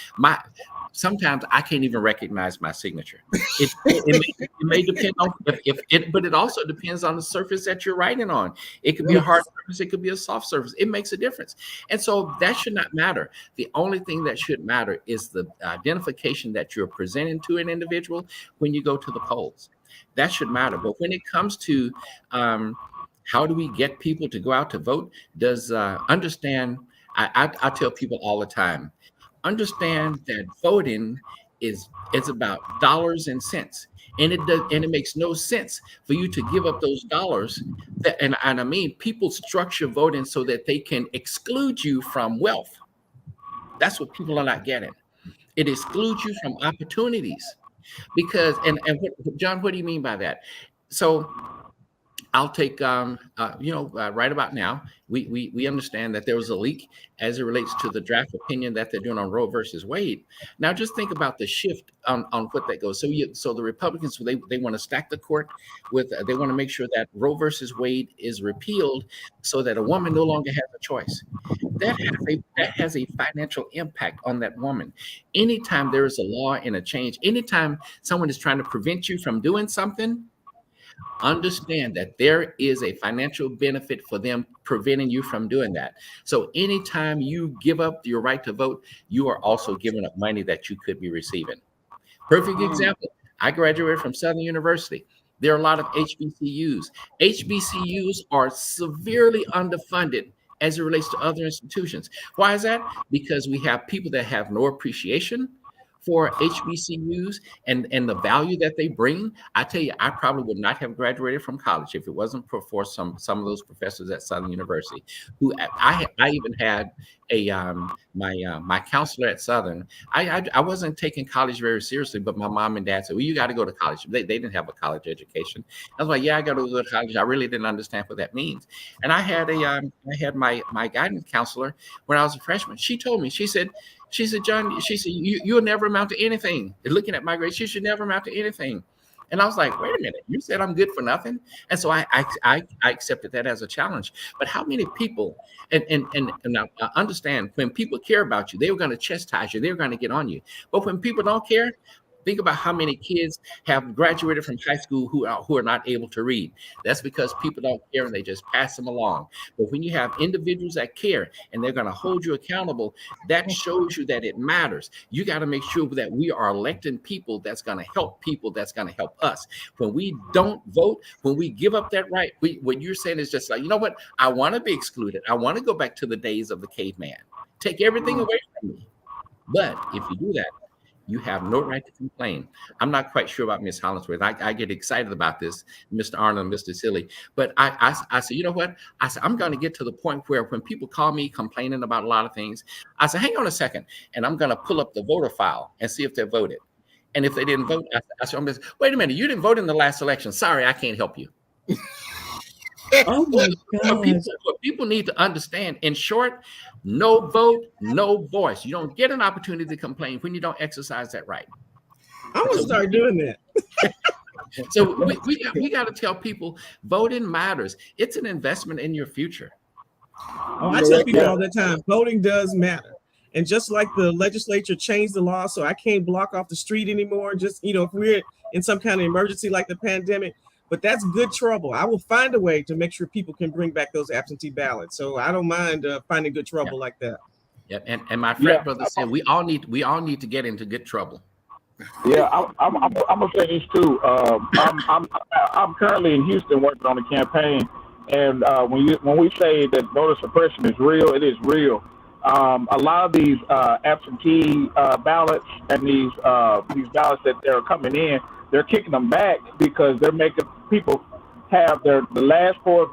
Sometimes I can't even recognize my signature. It may depend on but it also depends on the surface that you're writing on. It could be a hard surface, it could be a soft surface. It makes a difference. And so that should not matter. The only thing that should matter is the identification that you're presenting to an individual when you go to the polls. That should matter. But when it comes to how do we get people to go out to vote, understand, I tell people all the time, understand that voting is about dollars and cents. And it makes no sense for you to give up those dollars. And I mean, people structure voting so that they can exclude you from wealth. That's what people are not getting. It excludes you from opportunities because, John, what do you mean by that? So I'll take, right about now, we understand that there was a leak as it relates to the draft opinion that they're doing on Roe versus Wade. Now, just think about the shift on what that goes. So the Republicans, they want to stack the court with, they want to make sure that Roe versus Wade is repealed so that a woman no longer has a choice. That has a financial impact on that woman. Anytime there is a law and a change, anytime someone is trying to prevent you from doing something, understand that there is a financial benefit for them preventing you from doing that. So anytime you give up your right to vote, you are also giving up money that you could be receiving. Perfect example. I graduated from Southern University. There are a lot of HBCUs. HBCUs are severely underfunded as it relates to other institutions. Why is that? Because we have people that have no appreciation for HBCUs and the value that they bring. I tell you, I probably would not have graduated from college if it wasn't for some of those professors at Southern University, who I even had my counselor at Southern. I wasn't taking college very seriously, but my mom and dad said, well, you got to go to college. They didn't have a college education. I was like, yeah, I got to go to college. I really didn't understand what that means. And I had my guidance counselor when I was a freshman. She told me, she said, John, she said, you'll never amount to anything. And looking at my grades, you should never amount to anything. And I was like, wait a minute, you said I'm good for nothing? And so I accepted that as a challenge. But how many people, and I understand, when people care about you, they were going to chastise you, they were going to get on you. But when people don't care, think about how many kids have graduated from high school who are not able to read. That's because people don't care and they just pass them along. But when you have individuals that care and they're going to hold you accountable, that shows you that it matters. You got to make sure that we are electing people that's going to help people, that's going to help us. When we don't vote, when we give up that right, what you're saying is just like, you know what? I want to be excluded. I want to go back to the days of the caveman. Take everything away from me. But if you do that, you have no right to complain. I'm not quite sure about Ms. Hollingsworth. I get excited about this, Mr. Arnold and Mr. Silly. But I said, you know what? I said, I'm going to get to the point where when people call me complaining about a lot of things, I said, hang on a second. And I'm going to pull up the voter file and see if they voted. And if they didn't vote, I said, wait a minute, you didn't vote in the last election. Sorry, I can't help you. Oh my God. What people need to understand, in short, no vote, no voice. You don't get an opportunity to complain when you don't exercise that right. I'm going to start doing that. So we got to tell people voting matters. It's an investment in your future. Oh, I tell people all the time, voting does matter. And just like the legislature changed the law so I can't block off the street anymore, just, if we're in some kind of emergency like the pandemic, but that's good trouble. I will find a way to make sure people can bring back those absentee ballots. So I don't mind finding good trouble like that. Yeah, and my friend brother said we all need to get into good trouble. Yeah, I'm gonna say this too. I'm currently in Houston working on a campaign, and when we say that voter suppression is real, it is real. A lot of these absentee ballots and these ballots that they're coming in, they're kicking them back because they're making people have the last four of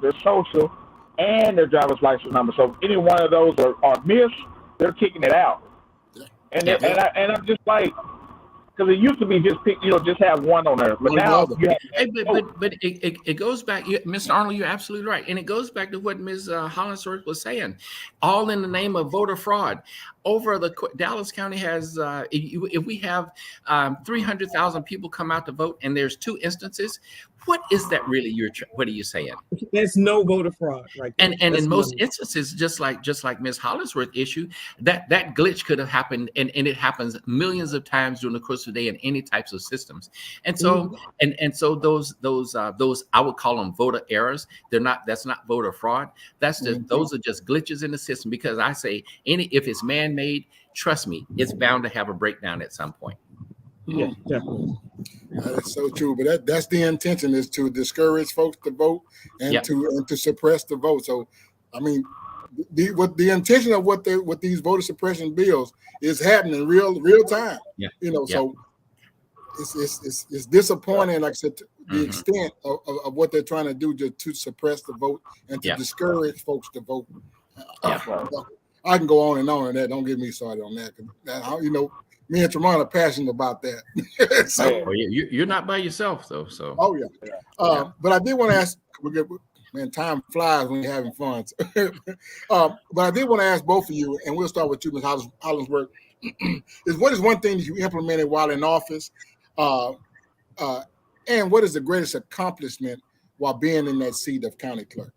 their social and their driver's license number. So if any one of those are missed, they're kicking it out. And I'm just like, because it used to be just have one on there, but now you have. But it goes back, Mr. Arnold. You're absolutely right, and it goes back to what Ms. Hollingsworth was saying, all in the name of voter fraud. Over Dallas County has, if we have 300,000 people come out to vote, and there's 2 instances, what is that really? What are you saying? There's no voter fraud, right? And in most instances, just like Ms. Hollingsworth issue, that glitch could have happened, and it happens millions of times during the course of the day in any types of systems. And so so those I would call them voter errors. That's not voter fraud. That's just those are just glitches in the system. Because I say if it's man-made, trust me, it's bound to have a breakdown at some point. Yeah, definitely. That's so true. But that's the intention, is to discourage folks to vote and to suppress the vote. So, I mean, the intention of what these voter suppression bills is happening real time. Yeah. So it's disappointing, like I said, the extent of what they're trying to do to suppress the vote and to discourage folks to vote. I can go on that. Don't get me started on that. Me and Tremont are passionate about that. So you're not by yourself though. So but I did want to ask. Man, time flies when you're having fun. But I did want to ask both of you, and we'll start with you, Ms. Hollingsworth. What is one thing that you implemented while in office, and what is the greatest accomplishment while being in that seat of county clerk?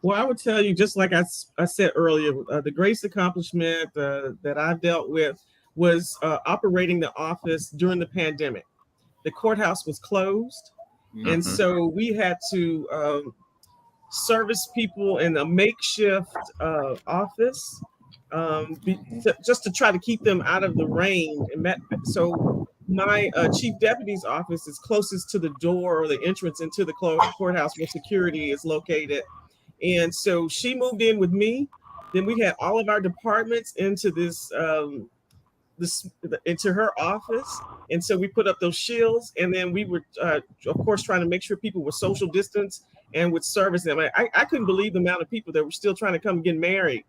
Well, I would tell you, just like I said earlier, the greatest accomplishment that I've dealt with was operating the office during the pandemic. The courthouse was closed, and so we had to service people in a makeshift office just to try to keep them out of the rain. So my chief deputy's office is closest to the door or the entrance into the courthouse where security is located. And so she moved in with me. Then we had all of our departments into into her office. And so we put up those shields, and then we were, of course, trying to make sure people were social distance and would service them. I couldn't believe the amount of people that were still trying to come get married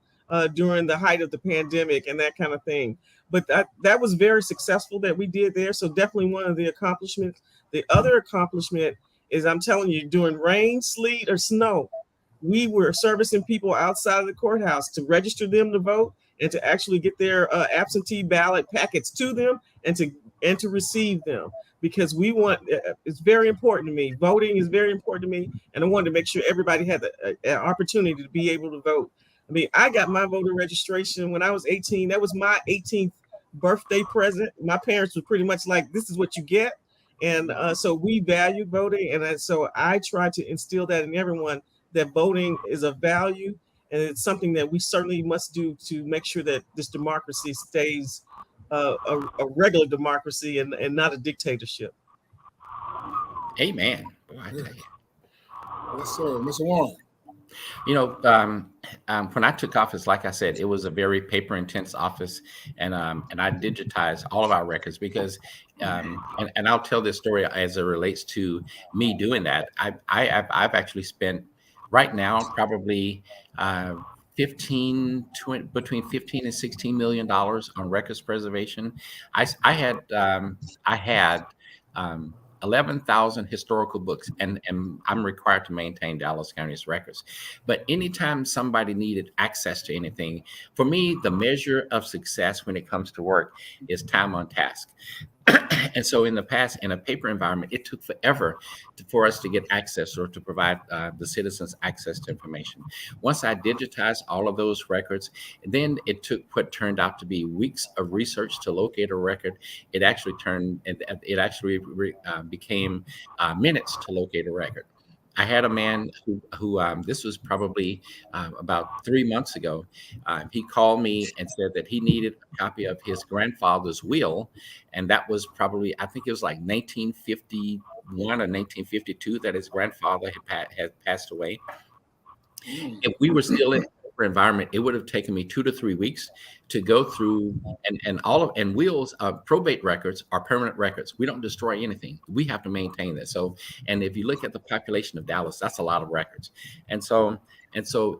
during the height of the pandemic and that kind of thing. But that was very successful that we did there. So definitely one of the accomplishments. The other accomplishment is, I'm telling you, during rain, sleet, or snow, we were servicing people outside of the courthouse to register them to vote and to actually get their absentee ballot packets to them and to receive them, because it's very important to me. Voting is very important to me, and I wanted to make sure everybody had an opportunity to be able to vote. I mean, I got my voter registration when I was 18. That was my 18th birthday present. My parents were pretty much like, this is what you get. And so we value voting. And so I try to instill that in everyone, that voting is a value, and it's something that we certainly must do to make sure that this democracy stays a regular democracy and not a dictatorship. Amen. Boy, I tell you. Yes, sir. Mr. Warren. When I took office, like I said, it was a very paper-intense office, and I digitized all of our records because, and I'll tell this story as it relates to me doing that. I've actually spent right now probably between 15 and 16 million dollars on records preservation. I had 11,000 historical books, and I'm required to maintain Dallas County's records. But anytime somebody needed access to anything, for me, the measure of success when it comes to work is time on task. And so in the past, in a paper environment, it took forever for us to get access or to provide the citizens access to information. Once I digitized all of those records, then it took what turned out to be weeks of research to locate a record. It actually became minutes to locate a record. I had a man who this was probably about 3 months ago. He called me and said that he needed a copy of his grandfather's will. And that was probably, I think it was like 1951 or 1952 that his grandfather had passed away. If we were still in the environment, it would have taken me 2 to 3 weeks to go through and wills, probate records are permanent records. We don't destroy anything. We have to maintain that. So, and if you look at the population of Dallas, that's a lot of records. And so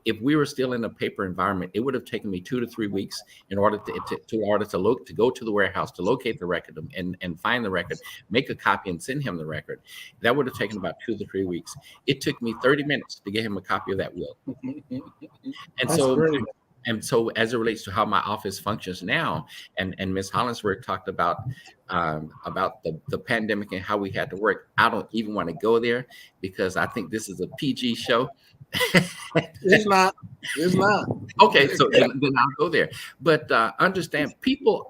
if we were still in a paper environment, it would have taken me 2 to 3 weeks in order to go to the warehouse, to locate the record and find the record, make a copy and send him the record. That would have taken about 2 to 3 weeks. It took me 30 minutes to get him a copy of that will. And so as it relates to how my office functions now, and Ms. Hollingsworth talked about the pandemic and how we had to work. I don't even want to go there because I think this is a PG show. It's not. Okay, so then I'll go there. But understand, people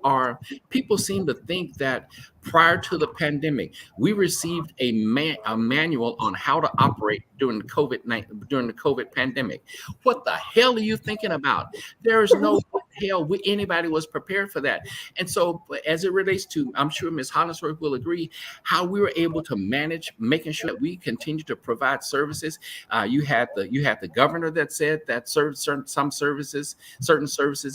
seem to think that prior to the pandemic, we received a manual on how to operate during the COVID pandemic. What the hell are you thinking about? There is no hell anybody was prepared for that. And so as it relates to, I'm sure Ms. Hollingsworth will agree, how we were able to manage making sure that we continue to provide services. You had the governor that said that certain services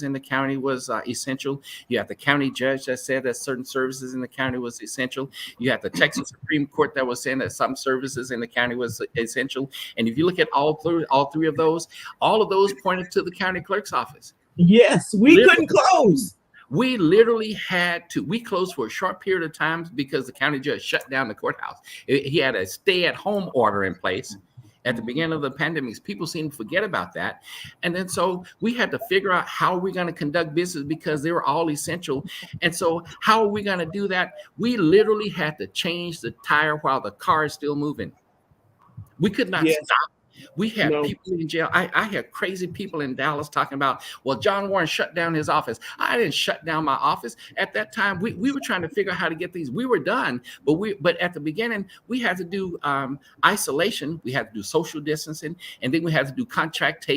in the county was essential. You have the county judge that said that certain services in the county was essential. You have the Texas Supreme Court that was saying that some services in the county was essential. And if you look at all three of those, all of those pointed to the county clerk's office. Yes, we couldn't close. We literally we closed for a short period of time because the county judge shut down the courthouse. He had a stay-at-home order in place at the beginning of the pandemic. People seem to forget about that. And then so we had to figure out how we're going to conduct business because they were all essential. And so how are we going to do that? We literally had to change the tire while the car is still moving. We could not stop. We had people in jail. I had crazy people in Dallas talking about, well, John Warren shut down his office. I didn't shut down my office. At that time, we were trying to figure out how to get these. We were done, but at the beginning, we had to do isolation. We had to do social distancing, and then we had to do contact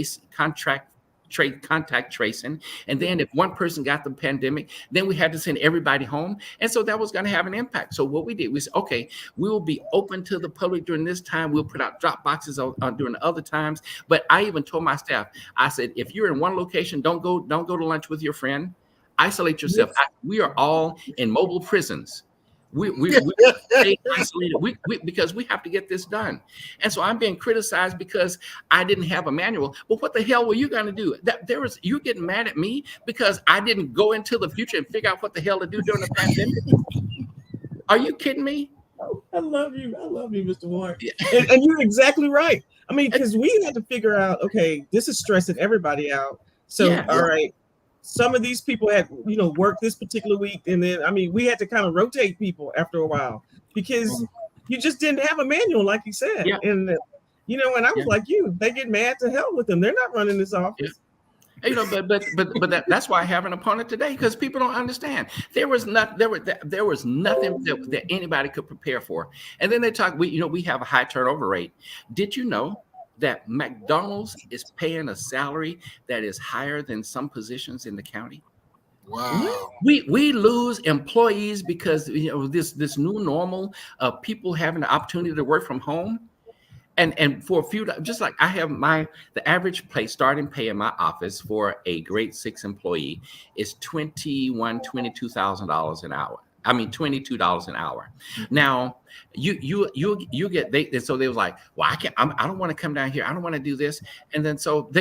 tracing. And then if one person got the pandemic, then we had to send everybody home. And so that was going to have an impact. So what we did, we said, okay, we will be open to the public during this time. We'll put out drop boxes during the other times. But I even told my staff, I said, if you're in one location, don't go to lunch with your friend. Isolate yourself. Yes. We are all in mobile prisons. We stay isolated because we have to get this done. And so I'm being criticized because I didn't have a manual. But what the hell were you going to do? You're getting mad at me because I didn't go into the future and figure out what the hell to do during the pandemic? Are you kidding me? I love you, Mr. Warren. And you're exactly right. I mean, because we had to figure out, okay, this is stressing everybody out. So, all right. Some of these people had, worked this particular week. And then, I mean, we had to kind of rotate people after a while because you just didn't have a manual, like you said. Yeah. And, and I was like they get mad to hell with them. They're not running this office. Yeah. But that's why I have an opponent today, because people don't understand. There was nothing that anybody could prepare for. And then they talk, we have a high turnover rate. Did you know that McDonald's is paying a salary that is higher than some positions in the county? Wow. We lose employees because this new normal of people having the opportunity to work from home. And for a few, just like I have the average starting pay in my office for a grade 6 employee is $22,000 an hour. I mean, $22 an hour. Now, you get so they was like, well, I don't want to come down here. I don't want to do this. And then so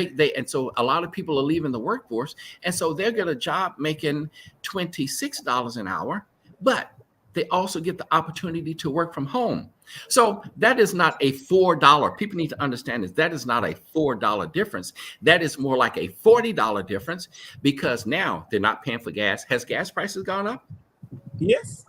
so a lot of people are leaving the workforce, and so they'll get a job making $26 an hour, but they also get the opportunity to work from home. So that is not a $4. People need to understand this. That is not a $4 difference. That is more like a $40 difference, because now they're not paying for gas. Has gas prices gone up? Yes.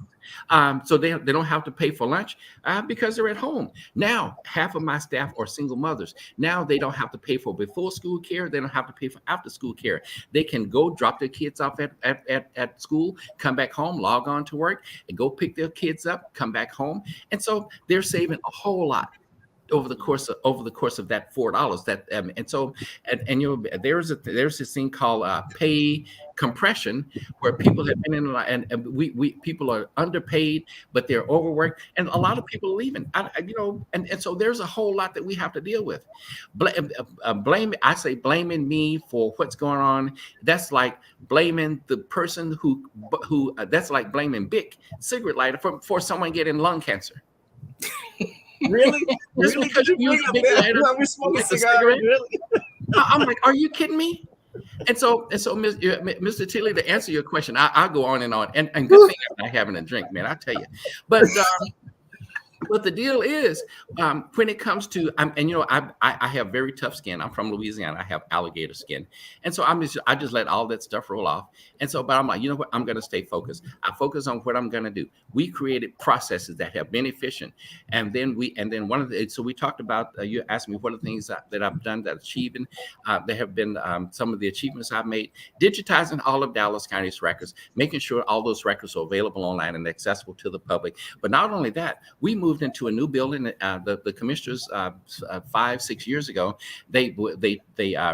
So they don't have to pay for lunch because they're at home. Now, half of my staff are single mothers. Now they don't have to pay for before school care. They don't have to pay for after school care. They can go drop their kids off at school, come back home, log on to work, and go pick their kids up, come back home. And so they're saving a whole lot over the course of that $4. There's this thing called pay compression, where people have been in and we people are underpaid, but they're overworked, and a lot of people are leaving. And so there's a whole lot that we have to deal with. Blaming me for what's going on. That's like blaming the person who that's like blaming Bic cigarette lighter for someone getting lung cancer. Really? Just because you use a big lighter with a cigarette? Really? I'm like, are you kidding me? And so, Mr. Tilley, to answer your question, I'll go on and on. And good thing I'm not having a drink, man, I tell you. But the deal is, when it comes to, I have very tough skin. I'm from Louisiana. I have alligator skin. And so I just let all that stuff roll off. And so, but I'm like, you know what? I'm going to stay focused. I focus on what I'm going to do. We created processes that have been efficient. And then so we talked about, you asked me what are the things that I've done that achieving. There have been some of the achievements I've made, digitizing all of Dallas County's records, making sure all those records are available online and accessible to the public. But not only that, we moved moved into a new building. The commissioners 5-6 years ago, they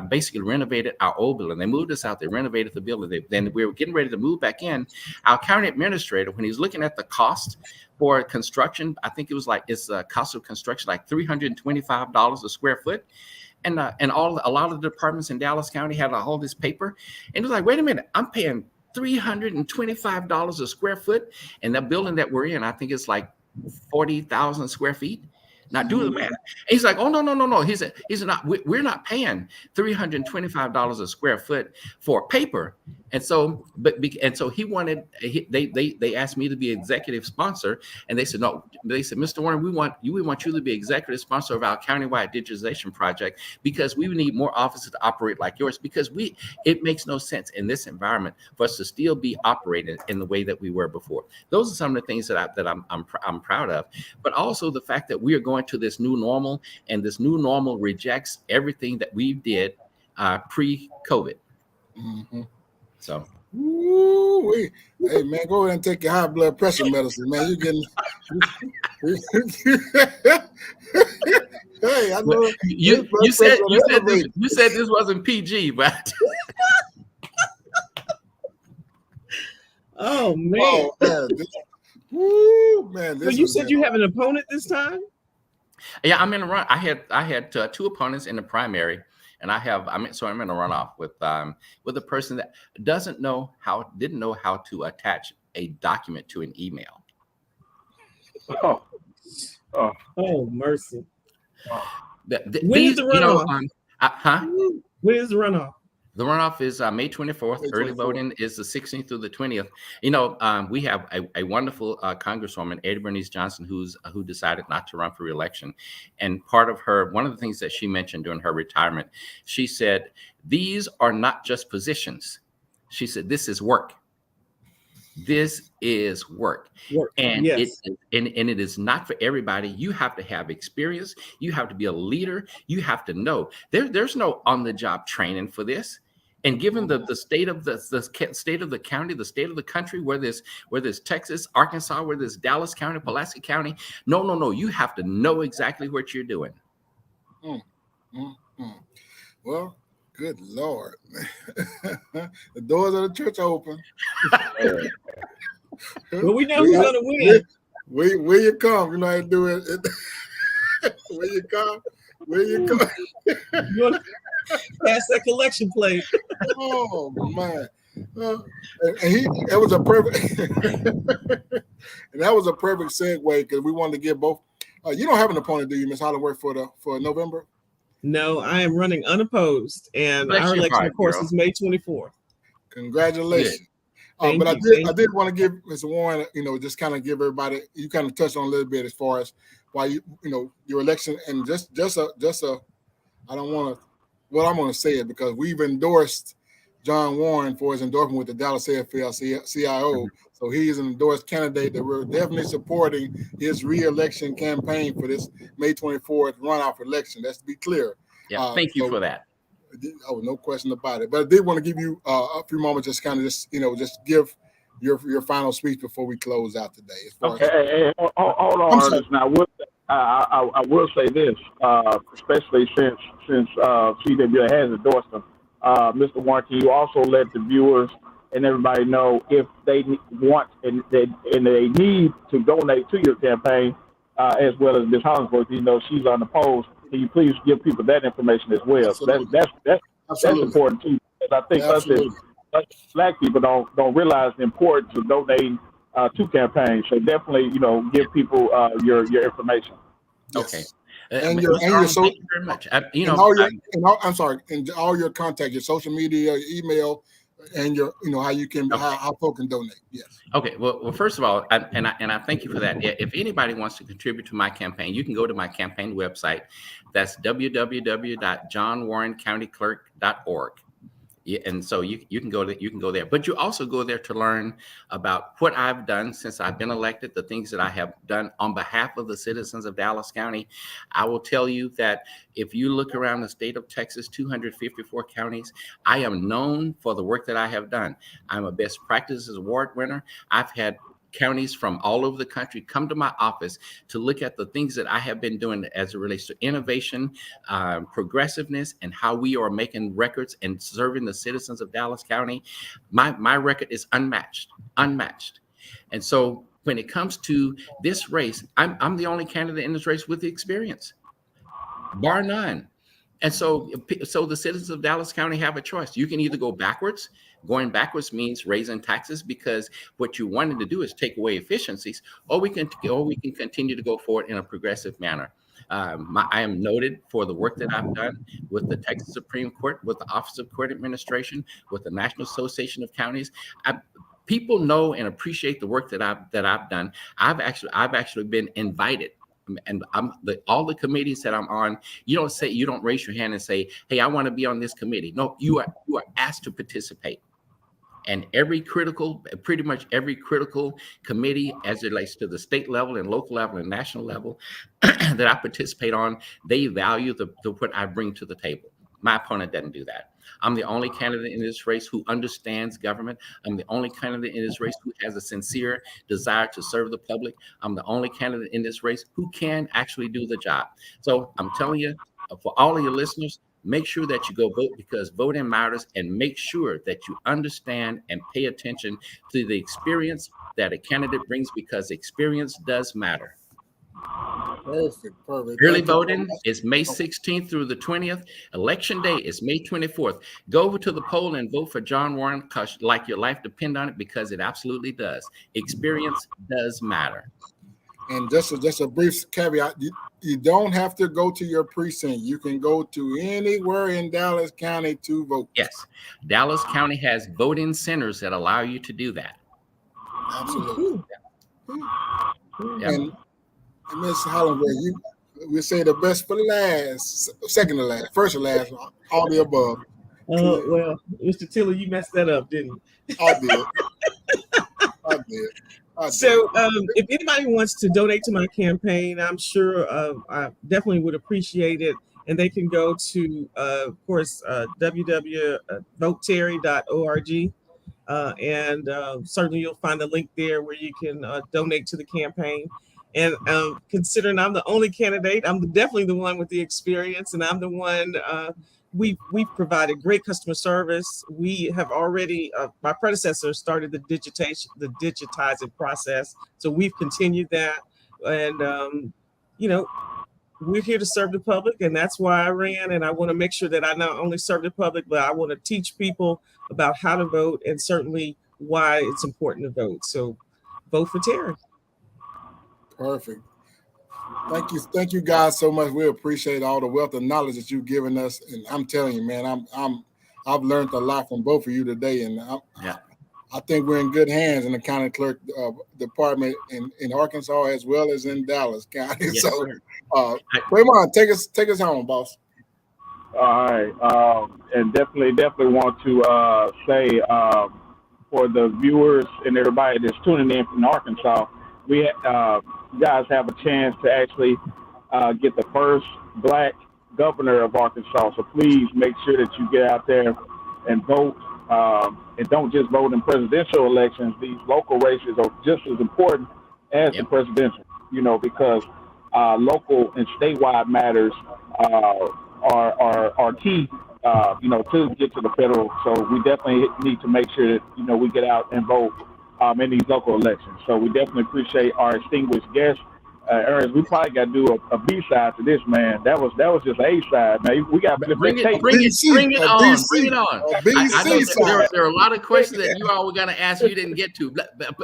basically renovated our old building. They moved us out. They renovated the building. Then we were getting ready to move back in. Our county administrator, when he's looking at the cost for construction, I think it was like it's a cost of construction like $325 a square foot. And a lot of the departments in Dallas County had all this paper, and it was like, wait a minute, I'm paying $325 a square foot, and that building that we're in, I think it's like 40,000 square feet. Now do the math. And he's like, oh no. He said we're not paying $325 a square foot for paper. And so, he wanted. They asked me to be executive sponsor, and they said no. They said, Mr. Warren, we want you to be executive sponsor of our countywide digitization project because we need more offices to operate like yours. Because it makes no sense in this environment for us to still be operating in the way that we were before. Those are some of the things that I'm proud of. But also the fact that we are going to this new normal, and this new normal rejects everything that we did pre-COVID. Mm-hmm. So, hey man, go ahead and take your high blood pressure medicine, man. You're getting. Hey, I know you said this wasn't PG, but. Oh man! Oh man! So you said you have an opponent this time? Yeah, I'm in a run. I had 2 opponents in the primary. And I'm in a runoff with a person that didn't know how to attach a document to an email. Oh mercy! When is the runoff? When is the runoff? The runoff is May 24th. Early voting is the 16th through the 20th. We have a wonderful Congresswoman, Ada Bernice Johnson, who decided not to run for re-election. And one of the things that she mentioned during her retirement, she said, these are not just positions. She said, this is work. This is work. And yes. It is not for everybody. You have to have experience. You have to be a leader. You have to know. There's no on-the-job training for this. And given the state of the state of the county, the state of the country, where there's Texas, Arkansas, where there's Dallas County, Pulaski County, no, you have to know exactly what you're doing. Well, good Lord, the doors of the church are open. Well, we know who's gonna win. Where you come, you know how to do it. Where you come. Pass that collection plate. Oh man! That was a perfect, and that was a perfect segue because we wanted to give both. You don't have an opponent, do you, Ms. Hollingworth, for November? No, I am running unopposed, and our election, of course, is May 24th. Congratulations! But I did want to give Mr. Warren, just kind of give everybody. You kind of touched on a little bit as far as why your election, and just a. I don't want to. Well, I'm going to say it because we've endorsed John Warren for his endorsement with the Dallas AFL-CIO. So he is an endorsed candidate that we're definitely supporting his re-election campaign for this May 24th runoff election. That's to be clear. Yeah, thank you for that. Oh, no question about it. But I did want to give you a few moments, just give your final speech before we close out today. Hold on, Ernest. Now, I will say this, especially since CWA has endorsed him. Mr. Warren, can you also let the viewers and everybody know if they want and they need to donate to your campaign, as well as Ms. Hollingsworth, she's unopposed. Can you please give people that information as well? So that's important too. Because I think us as Black people don't realize the importance of donating to campaigns. So definitely, give people your information. Okay. And thank you very much. And all your contact, your social media, your email, and your, how you can, how people can donate. Yes. Okay. Well, first of all, I thank you for that. If anybody wants to contribute to my campaign, you can go to my campaign website. That's www.johnwarrencountyclerk.org. Yeah, and so you can go there, but you also go there to learn about what I've done since I've been elected, the things that I have done on behalf of the citizens of Dallas County. I will tell you that if you look around the state of Texas, 254 counties, I am known for the work that I have done. I'm a best practices award winner. I've had counties from all over the country come to my office to look at the things that I have been doing as it relates to innovation, progressiveness, and how we are making records and serving the citizens of Dallas County. My record is unmatched. And so when it comes to this race, I'm the only candidate in this race with the experience, bar none. And so the citizens of Dallas County have a choice. You can either go backwards. Going backwards means raising taxes because what you wanted to do is take away efficiencies, or we can continue to go forward in a progressive manner. I am noted for the work that I've done with the Texas Supreme Court, with the Office of Court Administration, with the National Association of Counties. People know and appreciate the work that I've done. I've actually been invited. And all the committees that I'm on, you don't raise your hand and say, hey, I want to be on this committee. No, you are asked to participate. And pretty much every critical committee as it relates to the state level and local level and national level that I participate on, they value what I bring to the table. My opponent doesn't do that. I'm the only candidate in this race who understands government. I'm the only candidate in this race who has a sincere desire to serve the public. I'm the only candidate in this race who can actually do the job. So I'm telling you, for all of your listeners, make sure that you go vote because voting matters, and make sure that you understand and pay attention to the experience that a candidate brings because experience does matter. Perfect. Early voting is May 16th through the 20th. Election day is May 24th. Go over to the poll and vote for John Warren because like your life depends on it, because it absolutely does. Experience does matter. And just a brief caveat, you don't have to go to your precinct. You can go to anywhere in Dallas County to vote. Yes. Dallas County has voting centers that allow you to do that. Absolutely. Yeah. And Ms. Hollenberg, we say the best for last, second to last, first to last, all the above. Well, Mr. Tiller, you messed that up, didn't you? I did. So if anybody wants to donate to my campaign, I'm sure I definitely would appreciate it. And they can go to, of course, www.voteterry.org. And certainly you'll find the link there where you can donate to the campaign. And considering I'm the only candidate, I'm definitely the one with the experience, and I'm the one. We've provided great customer service. We have already, my predecessor started the digitizing process, so we've continued that. And we're here to serve the public, and that's why I ran. And I want to make sure that I not only serve the public, but I want to teach people about how to vote and certainly why it's important to vote. So vote for Terry. Perfect. Thank you guys so much. We appreciate all the wealth of knowledge that you've given us. And I'm telling you, man, I've learned a lot from both of you today. And I think we're in good hands in the county clerk department in Arkansas as well as in Dallas County. Yes, So, Raymond, take us home, boss. All right, and definitely want to say for the viewers and everybody that's tuning in from Arkansas, we guys have a chance to actually get the first Black governor of Arkansas. So please make sure that you get out there and vote. And don't just vote in presidential elections. These local races are just as important as the presidential, because local and statewide matters are key, to get to the federal. So we definitely need to make sure that, we get out and vote in these local elections. So we definitely appreciate our distinguished guest. Ernest, we probably got to do a B-side to this, man. That was just a A-side, man. We got to bring it on. I know there are a lot of questions that you all were going to ask you didn't get to.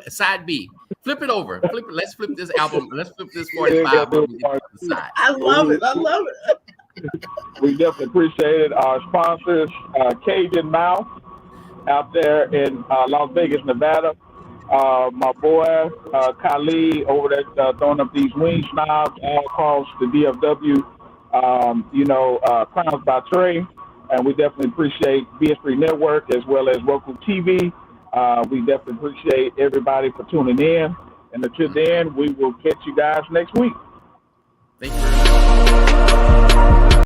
Side B, flip it over. Let's flip this album. Let's flip this 45. I love it. We definitely appreciate it. Our sponsors, Cajun Mouth out there in Las Vegas, Nevada. My boy, Khalid over there throwing up these wing snobs all across the DFW, Crowns by Trey. And we definitely appreciate BS3 Network as well as Roku TV. We definitely appreciate everybody for tuning in. And until then, we will catch you guys next week. Thank you.